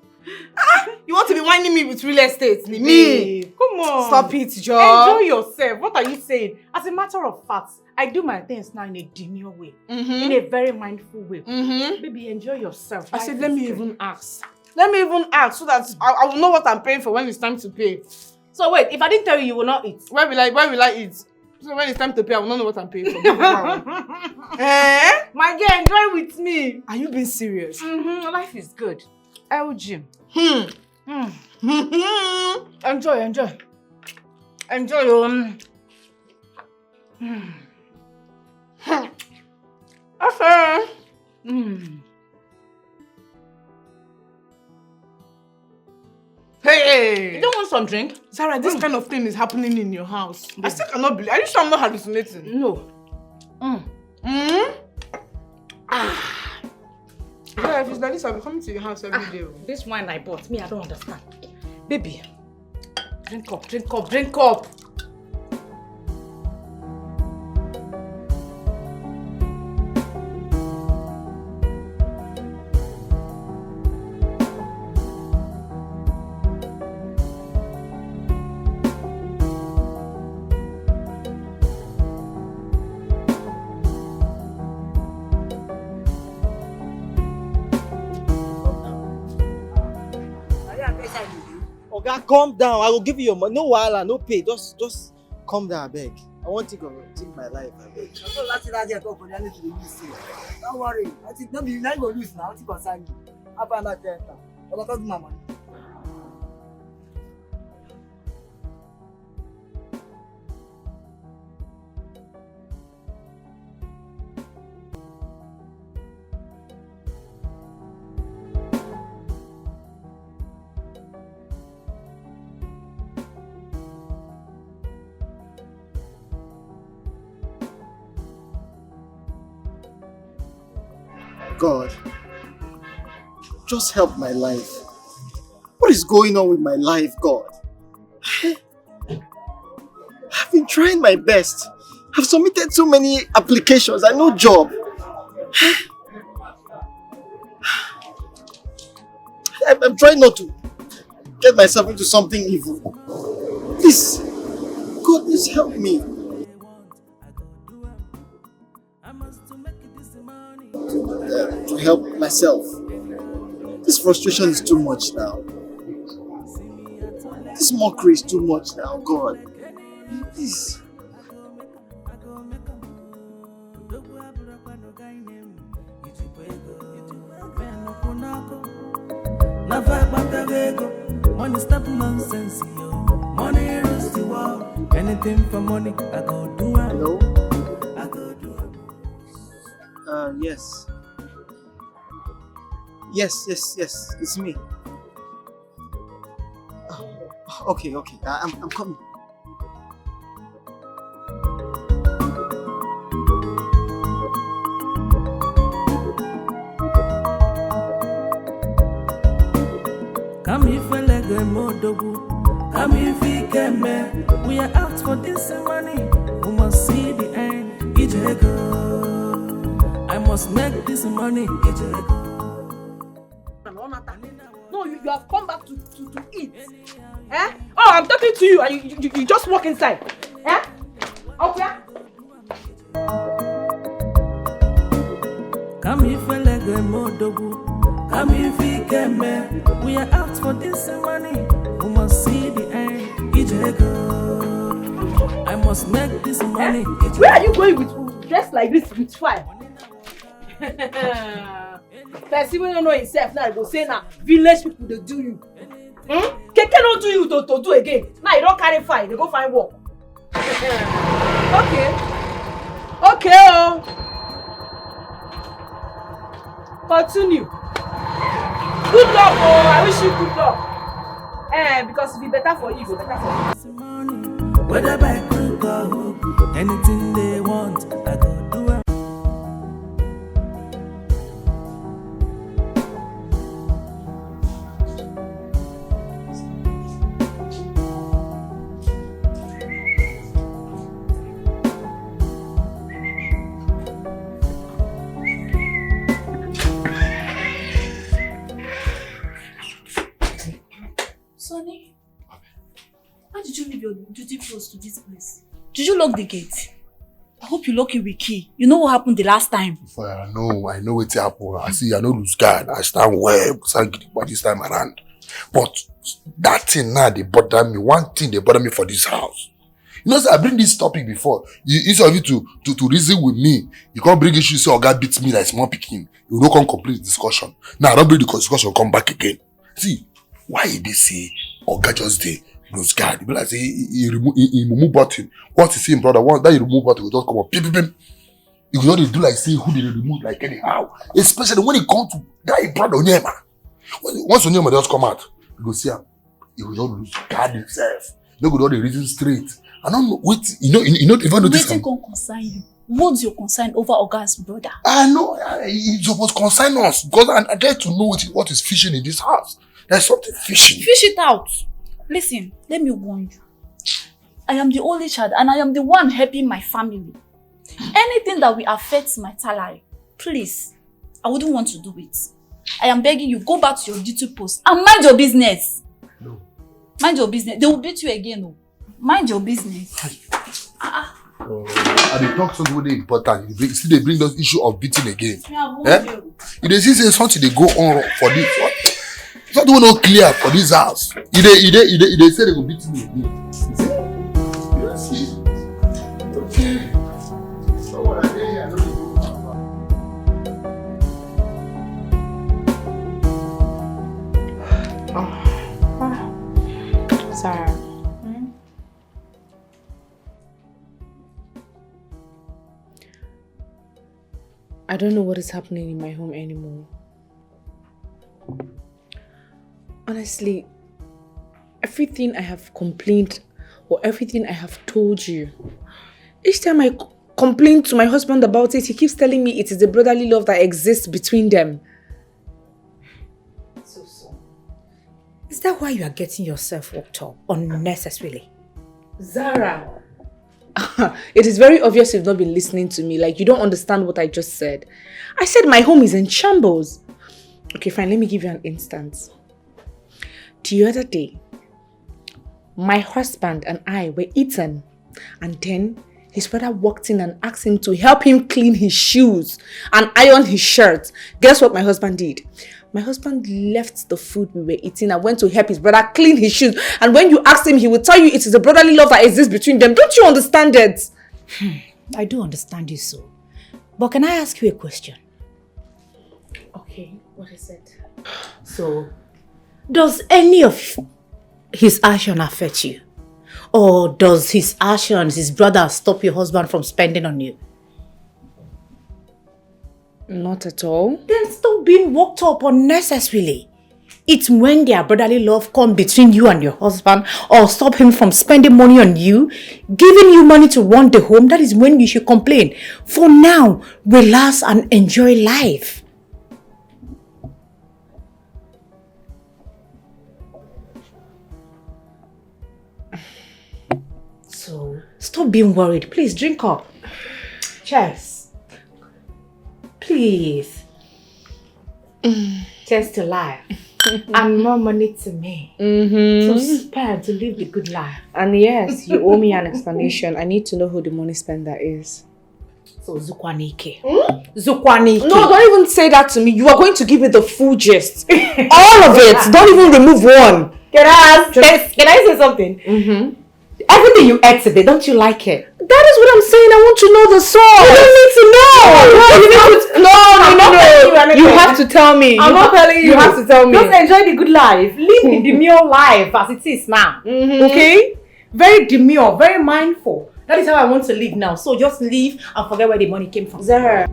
You want to be whining me with real estate? Me? Babe, come on. Stop it, Joe. Enjoy yourself. What are you saying? As a matter of fact, I do my things now in a demure way. In a very mindful way. Baby, enjoy yourself. I said, let me even ask. Let me even ask so that I will know what I'm paying for when it's time to pay. So wait, if I didn't tell you, you will not eat. Where will I eat? So when it's time to pay, I will not know what I'm paying for. My girl, enjoy with me. Are you being serious? Life is good. LG. Enjoy. Okay. Hey! You don't want some drink? Sarah, this kind of thing is happening in your house. I still cannot believe. Are you sure I'm not hallucinating? No. Yeah, if it's like this, I'll be coming to your house every day. This wine I bought, me, I don't understand. Baby, drink up. Oga, calm down. I will give you your money. No wahala, no pay. Just calm down, I beg. I won't think my life, I beg. Don't worry. I think no be now you go lose now. What concern you? Have another time. Oga, come give my money. God, just help my life. What is going on with my life, God? I've been trying my best. I've submitted so many applications and no job. I'm trying not to get myself into something evil. Please, God, please help me. To help myself. This frustration is too much now. This mockery is too much now, God. Please. Money stop nonsense, yo. Money rules the world. Anything for money, I go do it. Hello? I go do it. Yes. Yes, it's me. Okay, I'm coming. Come if I like a modogu. Come if we can, man. We are out for this money. We must see the end. Ijego. I must make this money. Ijego. No, you have come back to eat. Eh? Oh, I'm talking to you and you just walk inside. Eh? Okay? Come if I like a modogu. Come if we can, man. We are out for this money. We must see the end. Ijego. I must make this money. Where are you going with dressed like this with fire? Person wey no know himself now, go say na village people dey do you. Keke no do you to do again. Now you don't carry fire, they go find work. Okay. Oh. Continue. Good luck, oh. I wish you good luck. Because it be better for you, better for you. Whether by quick or hook, anything they want, I go do it. you close to this place? Did you lock the gate? I hope you lock it with key. You know what happened the last time? I know what happened. I know lose guard. I stand well, this time around. But that thing now, they bother me. One thing they bother me for this house. You know, I bring this topic before. Instead of you to reason with me, you can't bring issues, say, oh, God beats me like small picking. You don't come complete the discussion. Now, I don't bring the discussion, come back again. See, why they say, oh, God just did lose guard? People like say, he remove button. Once you see him, brother, once that you remove button, will just come up. Pim, pim, pim. You know, they do like, say, who they remove, like anyhow. Especially when it comes to that brother Onyema. Once Onyema just come out, you go see him. He will just lose guard himself. You go do the reason straight. I don't know. Wait, you know, even notice. Waiting can concern you. What's your concern over Oga's brother? I know. It's supposed to concern us because I get to know what is fishing in this house. There's something fishing. Fish it out. Listen, let me warn you. I am the only child and I am the one helping my family. Anything that will affect my salary, please, I wouldn't want to do it. I am begging you, go back to your duty post and mind your business. No. Mind your business. They will beat you again. No. Mind your business. And they talk something really important. Still they bring those issue of beating again. If they see something they go on for this, something not clear for this house. If they say they go beat me again. Sarah. I don't know what is happening in my home anymore. Honestly, everything I have complained or everything I have told you, each time I complain to my husband about it, he keeps telling me it is the brotherly love that exists between them. So. Is that why you are getting yourself worked up unnecessarily? Zara. It is very obvious you've not been listening to me. Like, you don't understand what I just said. I said my home is in shambles. Okay, fine. Let me give you an instance. The other day, my husband and I were eating. And then his brother walked in and asked him to help him clean his shoes and iron his shirt. Guess what my husband did? My husband left the food we were eating and went to help his brother clean his shoes. And when you ask him, he will tell you it is a brotherly love that exists between them. Don't you understand it? I do understand you so. But can I ask you a question? Okay, what is it? So, does any of his action affect you? Or does his actions, his brother, stop your husband from spending on you? Not at all. Then stop being worked up unnecessarily. It's when their brotherly love comes between you and your husband, or stop him from spending money on you, giving you money to run the home, that is when you should complain. For now, relax and enjoy life. So, stop being worried. Please, drink up. Cheers. Please. Cheers to life. And more money to me. So spare to live the good life. And yes, you owe me an explanation. I need to know who the money spender is. So Zukwanike. Zukwanike. No, don't even say that to me. You are going to give me the full gist. All of it. Don't even remove one. Can I say something? Everything you ate today, don't you like it? That is what I'm saying. I want to know the source. You don't need to know. No. You have to tell me. I'm not telling you. You have to tell me. Just enjoy the good life. Live the demure life as it is now. Okay? Very demure, very mindful. That is how I want to live now. So just live and forget where the money came from. Zara.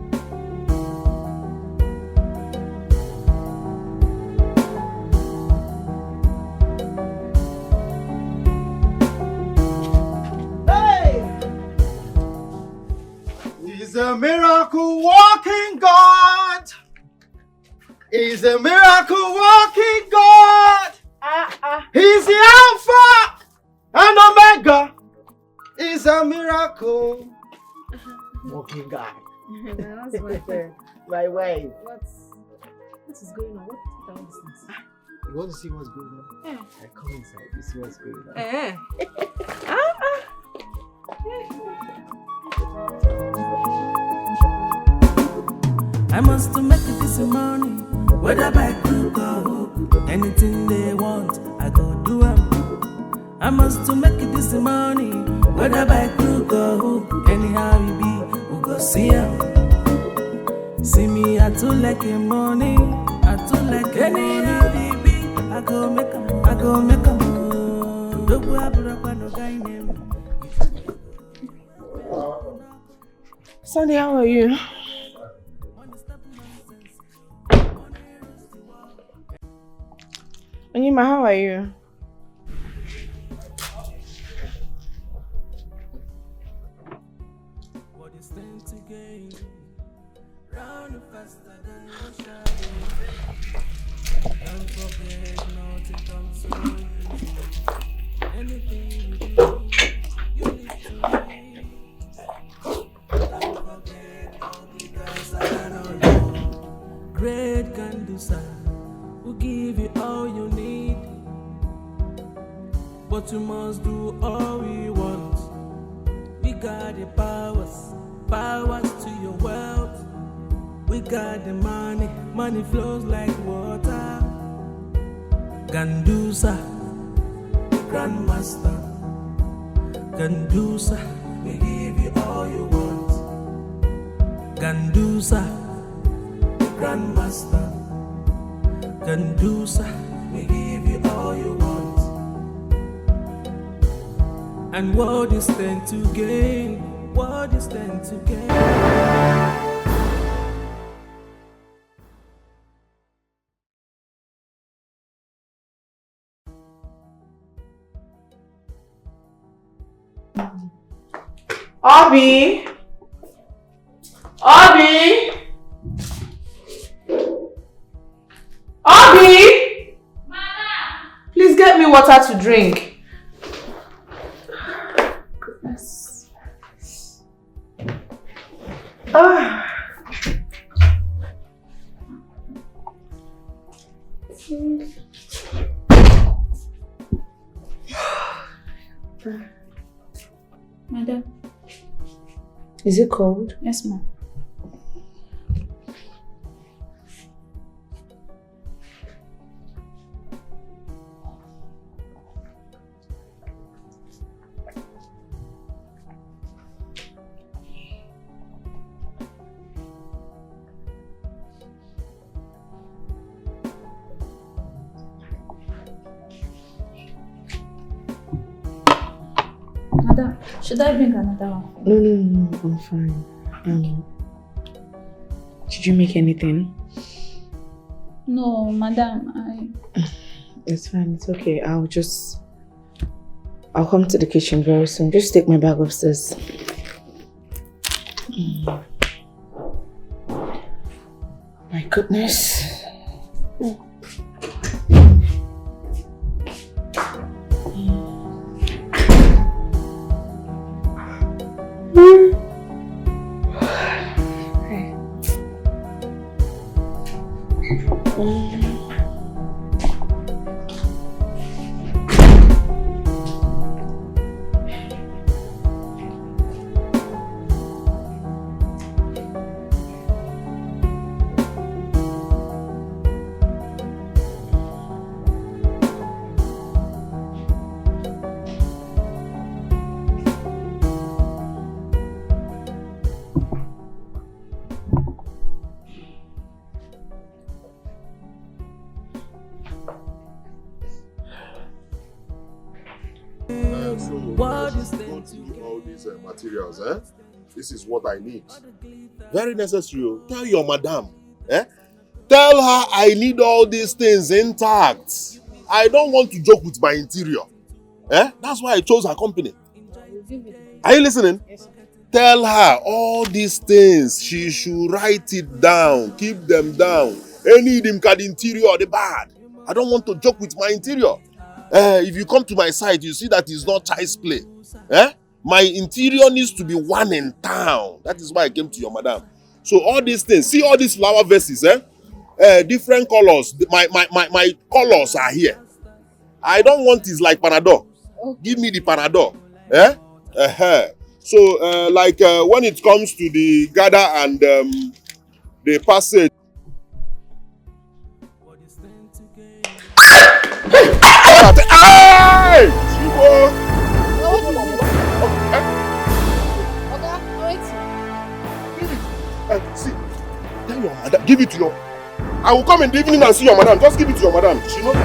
He's a miracle walking God. He's a miracle walking God. He's the Alpha and Omega. He's a miracle walking God. That's my wife. My wife. What is going on? What is this? You want to see what's going on? Yeah. I come inside. You see what's going on. I must to make it this morning. Whether by crook or hook, anything they want, I go do them. I must to make it this morning. Whether by crook or hook, anyhow it be, we go see them. See me, I too like a money. I too like anyhow it be, I go make them. I go make them. Sandy, how are you? Onyema, how are you? Great can do, sir. We'll give you all you need, but you must do all we want. We got the powers to your wealth. We got the money flows like water. Gandusa, Grandmaster. Gandusa, we give you all you want. Gandusa, Grandmaster. Gandusa, we give you all you want. And what is then to gain? What is then to gain? Obi! Obi! Obi! Mama! Please get me water to drink. Goodness. Madam. Is it cold? Yes, ma'am. Madam, should I bring another one? No, I'm fine. Did you make anything? No, madam, It's fine, it's okay. I'll come to the kitchen very soon. Just take my bag upstairs. My goodness. Materials, eh? This is what I need. Very necessary. Tell your madam, eh? Tell her I need all these things intact. I don't want to joke with my interior. Eh? That's why I chose her company. Are you listening? Yes. Tell her all these things. She should write it down. Keep them down. Any them card interior or the bad. I don't want to joke with my interior. If you come to my site, you see that it's not child's play. Eh? My interior needs to be one in town. That is why I came to your madam. So all these things, see all these flower vases, eh? different colors. My colors are here. I don't want it like Panadol. Give me the Panadol. Eh? So, when it comes to the gather and the passage. Hey! See, tell your madam, give it to your. I will come in the evening and see your madam. Just give it to your madam. She knows.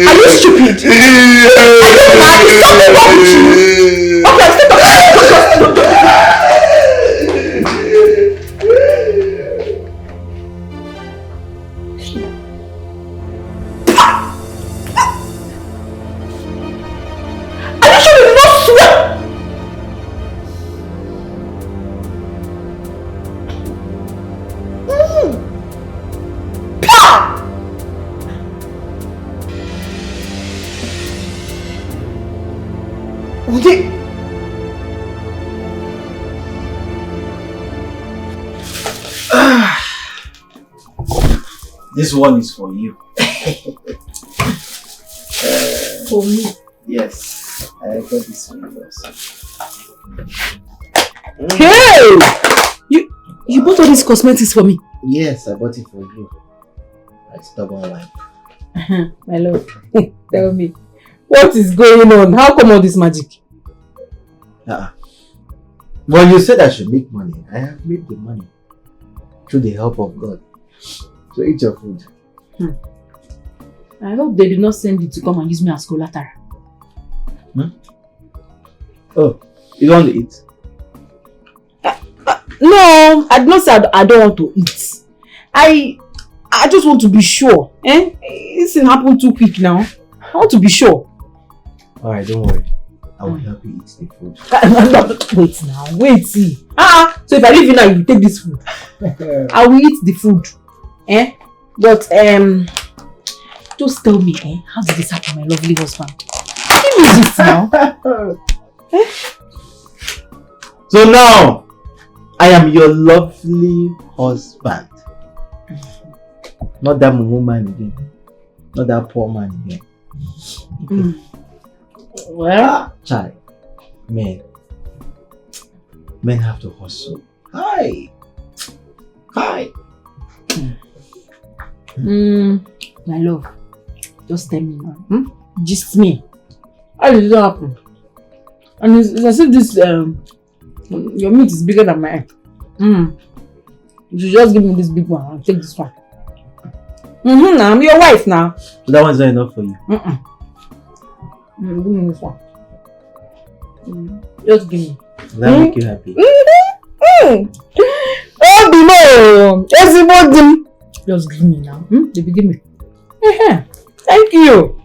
Are you stupid? Are you mad? Is something wrong with you? Okay, stop. Are you sure you did not swear? This one is for you. For me? Yes, I got this for you also. Hey! You bought all these cosmetics for me? Yes, I bought it for you. I stubborn wife. My love, tell me, what is going on? How come all this magic? Well, you said I should make money. I have made the money through the help of God. So eat your food. I hope they did not send you to come and use me as collateral. Oh, you don't want to eat? No, I did not say I don't want to eat. I just want to be sure. This thing happened too quick now. I want to be sure. Alright, don't worry. I will help you eat the food. Wait now, wait, see. So if I leave you now, you will take this food. I will eat the food. But just tell me, how did this happen, my lovely husband? Give me this now. So now, I am your lovely husband. Not that mumu man again. Not that poor man again. Okay. Well, child, men have to hustle. Hi. My love, just tell me now. Just me. How did it happen? And it's as if this your meat is bigger than mine. You should just give me this big one and take this one. Now I'm your wife now. So that one's not enough for you. Give me this one. Just give me. Does that make you happy? Oh, Bimo! Everybody! Just give me now. Baby, give me. Thank you.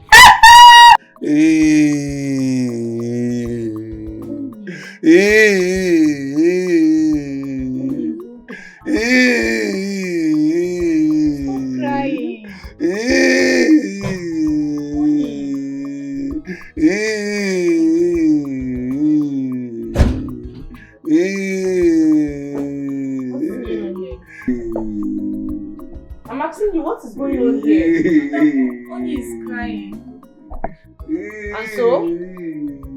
I'm asking you, what is going on here? Only is crying. And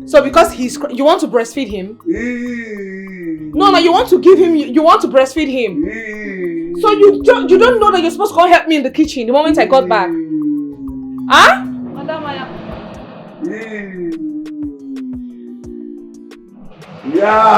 so because you want to breastfeed him? No, you want to give him, you want to breastfeed him. So you don't know that you're supposed to go help me in the kitchen the moment I got back. Huh? Madam, I am. Yeah.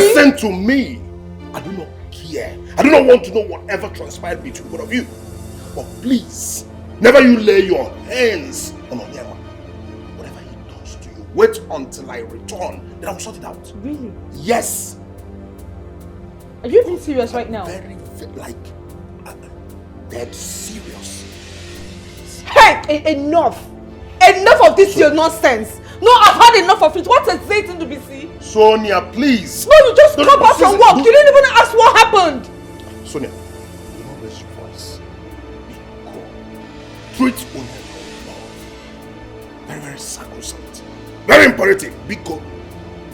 Listen to me. I do not care. I do not want to know whatever transpired between both of you. But please, never you lay your hands on Onyema. Whatever he does to you, wait until I return. Then I'll sort it out. Really? Yes. Are you being serious right now? Very, dead serious. Hey, enough. Enough of this your nonsense. No, I've had enough of it. What is it in the BC? Sonia, please. No, you just come back from work. You didn't even ask what happened. Sonia, do not raise your voice. Be calm. Treat Onyema with love. Very, very sacrosanct. Very imperative. Because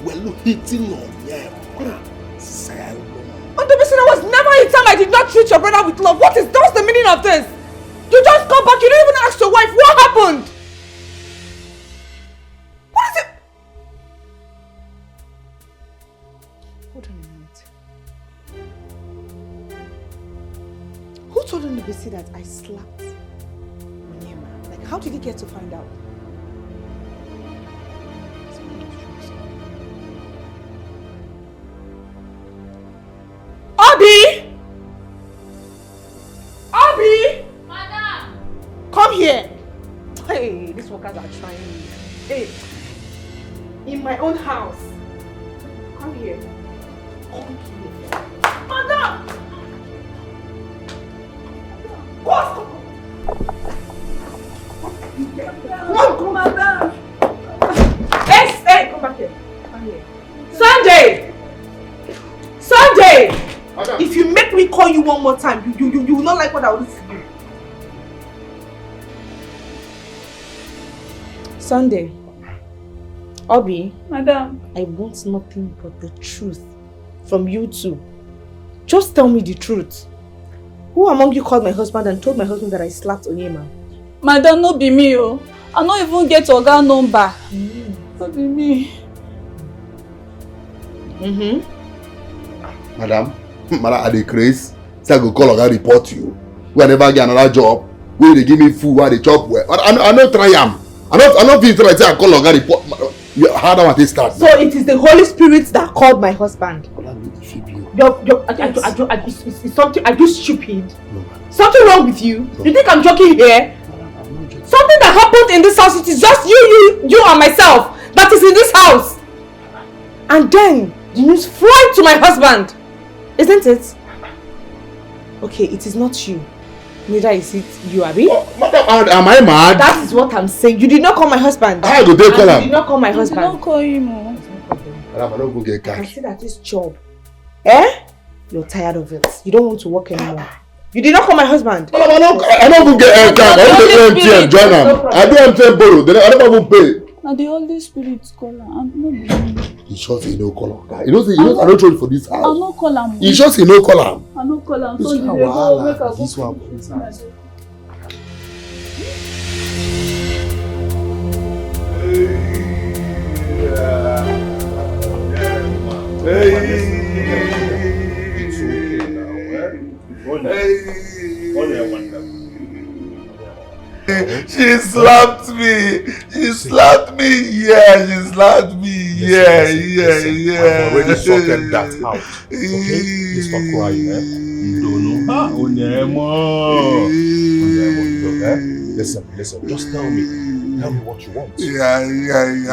we're hitting Onyema. On the basis there was never a time I did not treat your brother with love. What's the meaning of this? You just come back. You didn't even ask your wife what happened. What is it? Hold on a minute. Who told him to be see that I slapped Onyema? Like, how did he get to find out? Obi! Obi! Madam! Come here! Hey, these workers are trying me. Hey, in my own house. Come here. Come here. Madam! Come! Come, madam! Hey, come back here. Come here. Sunday! Sunday! Madam. If you make me call you one more time, you will not like what I will do to you. Sunday. Obi. Madam. I want nothing but the truth from you two. Just tell me the truth. Who among you called my husband and told my husband that I slapped Onyema? Madam, no be me, oh. I don't even get Oga number. No be me. Madam, I dey craze. Say I go call Oga report you. We never get another job. We dey give me food while they chop well. I no try am. I no feel try say I call Oga report. How that one take start? So it is the Holy Spirit that called my husband. It's something. Are you stupid? No. Something wrong with you? No. You think I'm joking here? Something that happened in this house. It is just you and myself that is in this house. And then the news flew to my husband. Isn't it? Okay, it is not you. Neither is it you, Abi. Madam, am I mad? That is what I'm saying. You did not call my husband. How go they call him? You did not call my husband. You did not call him. Madam, I don't go get I cash. see that this job, you're tired of it. You don't want to work anymore. You did not call my husband. Madam, I don't go get cash. I don't get MTN, join am. I do MTN borrow. Then I don't even pay. Now the Holy Spirit call him. I'm not be me. He sure say he no call am. You know say I don't throw it for this house. I no call him. He sure say he no call am. I no call him. So This the one go make wahala. I go. This one for this house. She slapped me. She slapped me. Yeah, she slapped me. Yeah. I've already sorted that out. Okay? Please stop crying, eh? You don't know. Onyema. Listen. Just tell me. Tell me what you want. Yeah.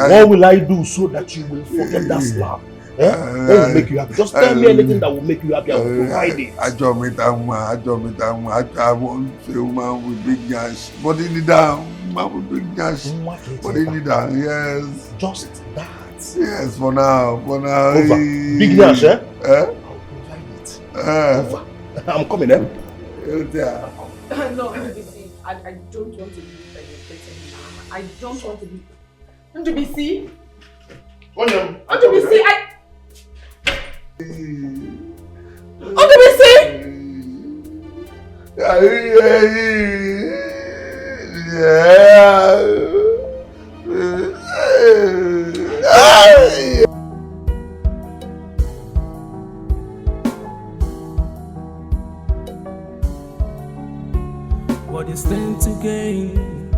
What will I do so that you will forget that slap? What will make you happy? Just tell me anything that will make you happy. I will provide it. I want a woman with big gash. But in the down, man with big gash. But in the down, yes. Just that. Yes, for now. Over. Big gash, eh? I'll provide it. Over. I'm coming, eh? No, NDBC, I don't want to be celebrating. I don't want to be. NDBC? NDBC, NDBC? What you stand to gain?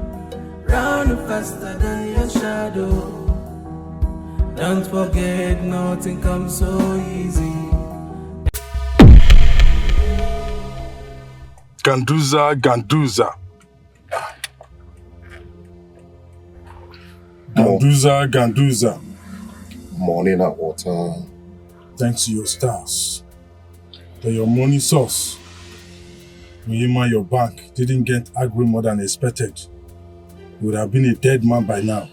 Round faster than your shadow. Don't forget, nothing comes so easy. Ganduza, Ganduza. Ganduza, Ganduza. Morning and water. Thanks to your stars. That your money source. When your bank didn't get angry more than expected, you would have been a dead man by now.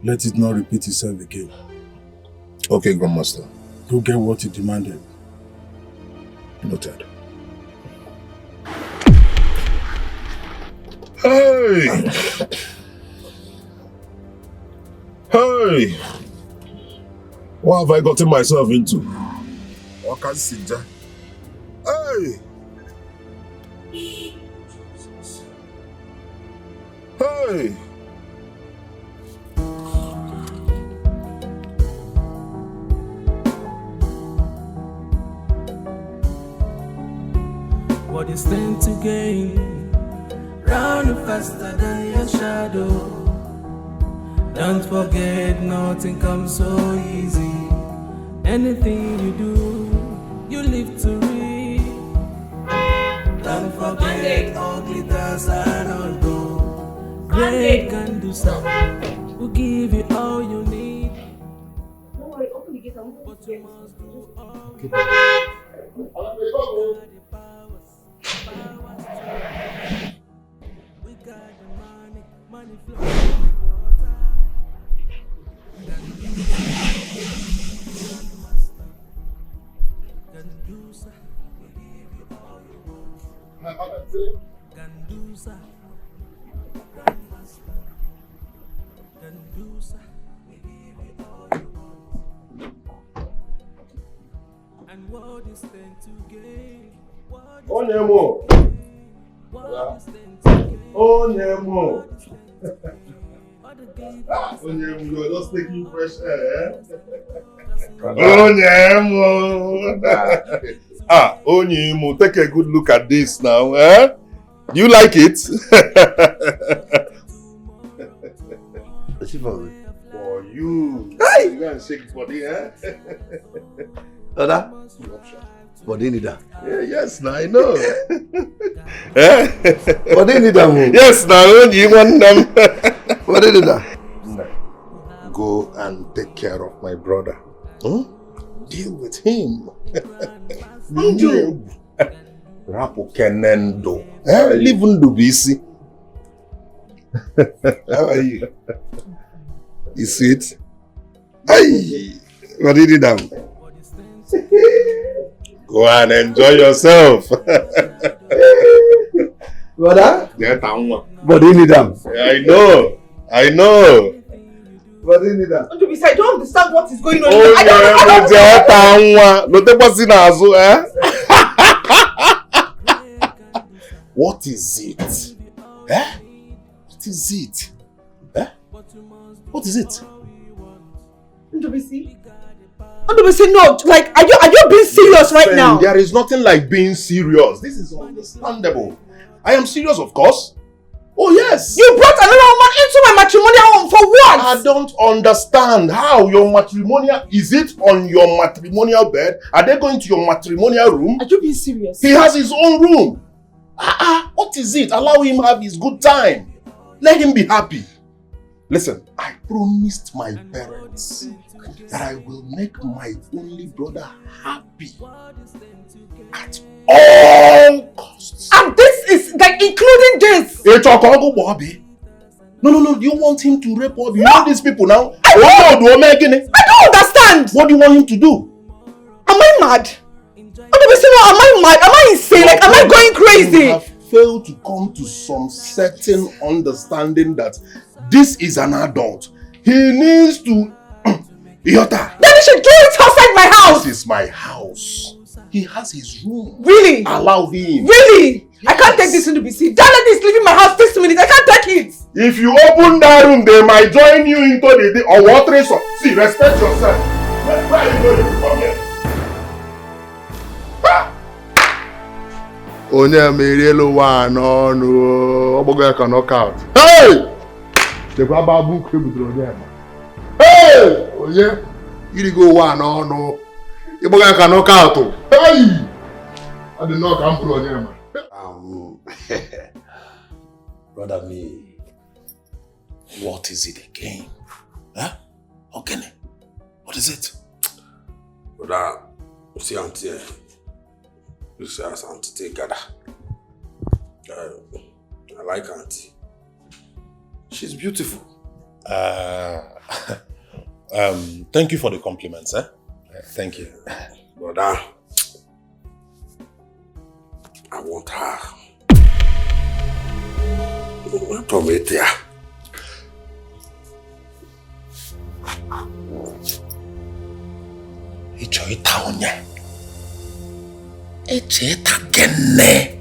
Let it not repeat itself again. Okay, Grandmaster. Go get what you demanded. Noted. Hey! Hey! What have I gotten myself into? Hey! Hey! What you stand to gain? Round faster than your shadow. Don't forget, nothing comes so easy. Anything you do, you live to read. Don't forget, all glitters and all gold. Great can do something. We'll give you all you need. Don't worry, open the gate. I'm going to get We got the money flowing in water. Gandusa, we give you all you want. Gandusa, Grandmaster. Gandusa, we give you all you want. And what is then to gain? Onyemo! Onyemo! Onyemo, you are just taking fresh air, Onyemo! Onyemo, take a good look at this now, eh? Do you like it? For you. Hey! You go and shake it body, eh? Oda? Body need that. Yeah, yes, now I know. Body need that. Yes, now you want them. Body need that. Go and take care of my brother. Deal with him. Rapo Kenendo. Live in Dubisi. How are you? You see it? Hey! What did you do? Go and enjoy yourself. Brother? Get on. Body need them. I know. Body need that. I don't understand what is going on. Oh, I what is it? Eh? What is it? Eh? What is it? Ndobisi, no, like, are you being serious right now? There is nothing like being serious. This is understandable. I am serious, of course. Oh, yes. You brought another woman into my matrimonial home for what? I don't understand how your matrimonial... Is it on your matrimonial bed? Are they going to your matrimonial room? Are you being serious? He has his own room. What is it? Allow him have his good time. Let him be happy. Listen, I promised my parents that I will make my only brother happy at all costs. And this is like including this. It's a Congo Bobby. No. Do you want him to rape Bobby? You know these people now? I don't understand. What do you want him to do? Am I mad? Am I mad? Am I insane? Like, am I going crazy? You have failed to come to some certain understanding that this is an adult. He needs to... Iota. Then he should do it outside my house. This is my house. He has his room. Really? Allow him. Really? Yes. I can't take this into BC. That lady is leaving my house this minute. I can't take it. If you open that room, they might join you into the day or what reason? See, respect yourself. Where are you going? Come here. Onye merelu one on Oboga can knock out. Hey! The Baba book you with your name. Hey! Oh yeah? You go one or no? You can knock out. Hey! I did not come through on him. Brother me, what is it again? Huh? Okay. What is it? Brother, you see auntie. You see as auntie take gather. I like auntie. She's beautiful. Thank you for the compliments, eh? Thank you. Brother, I want her. To meet her. Icho ita onye. Eche ita genne.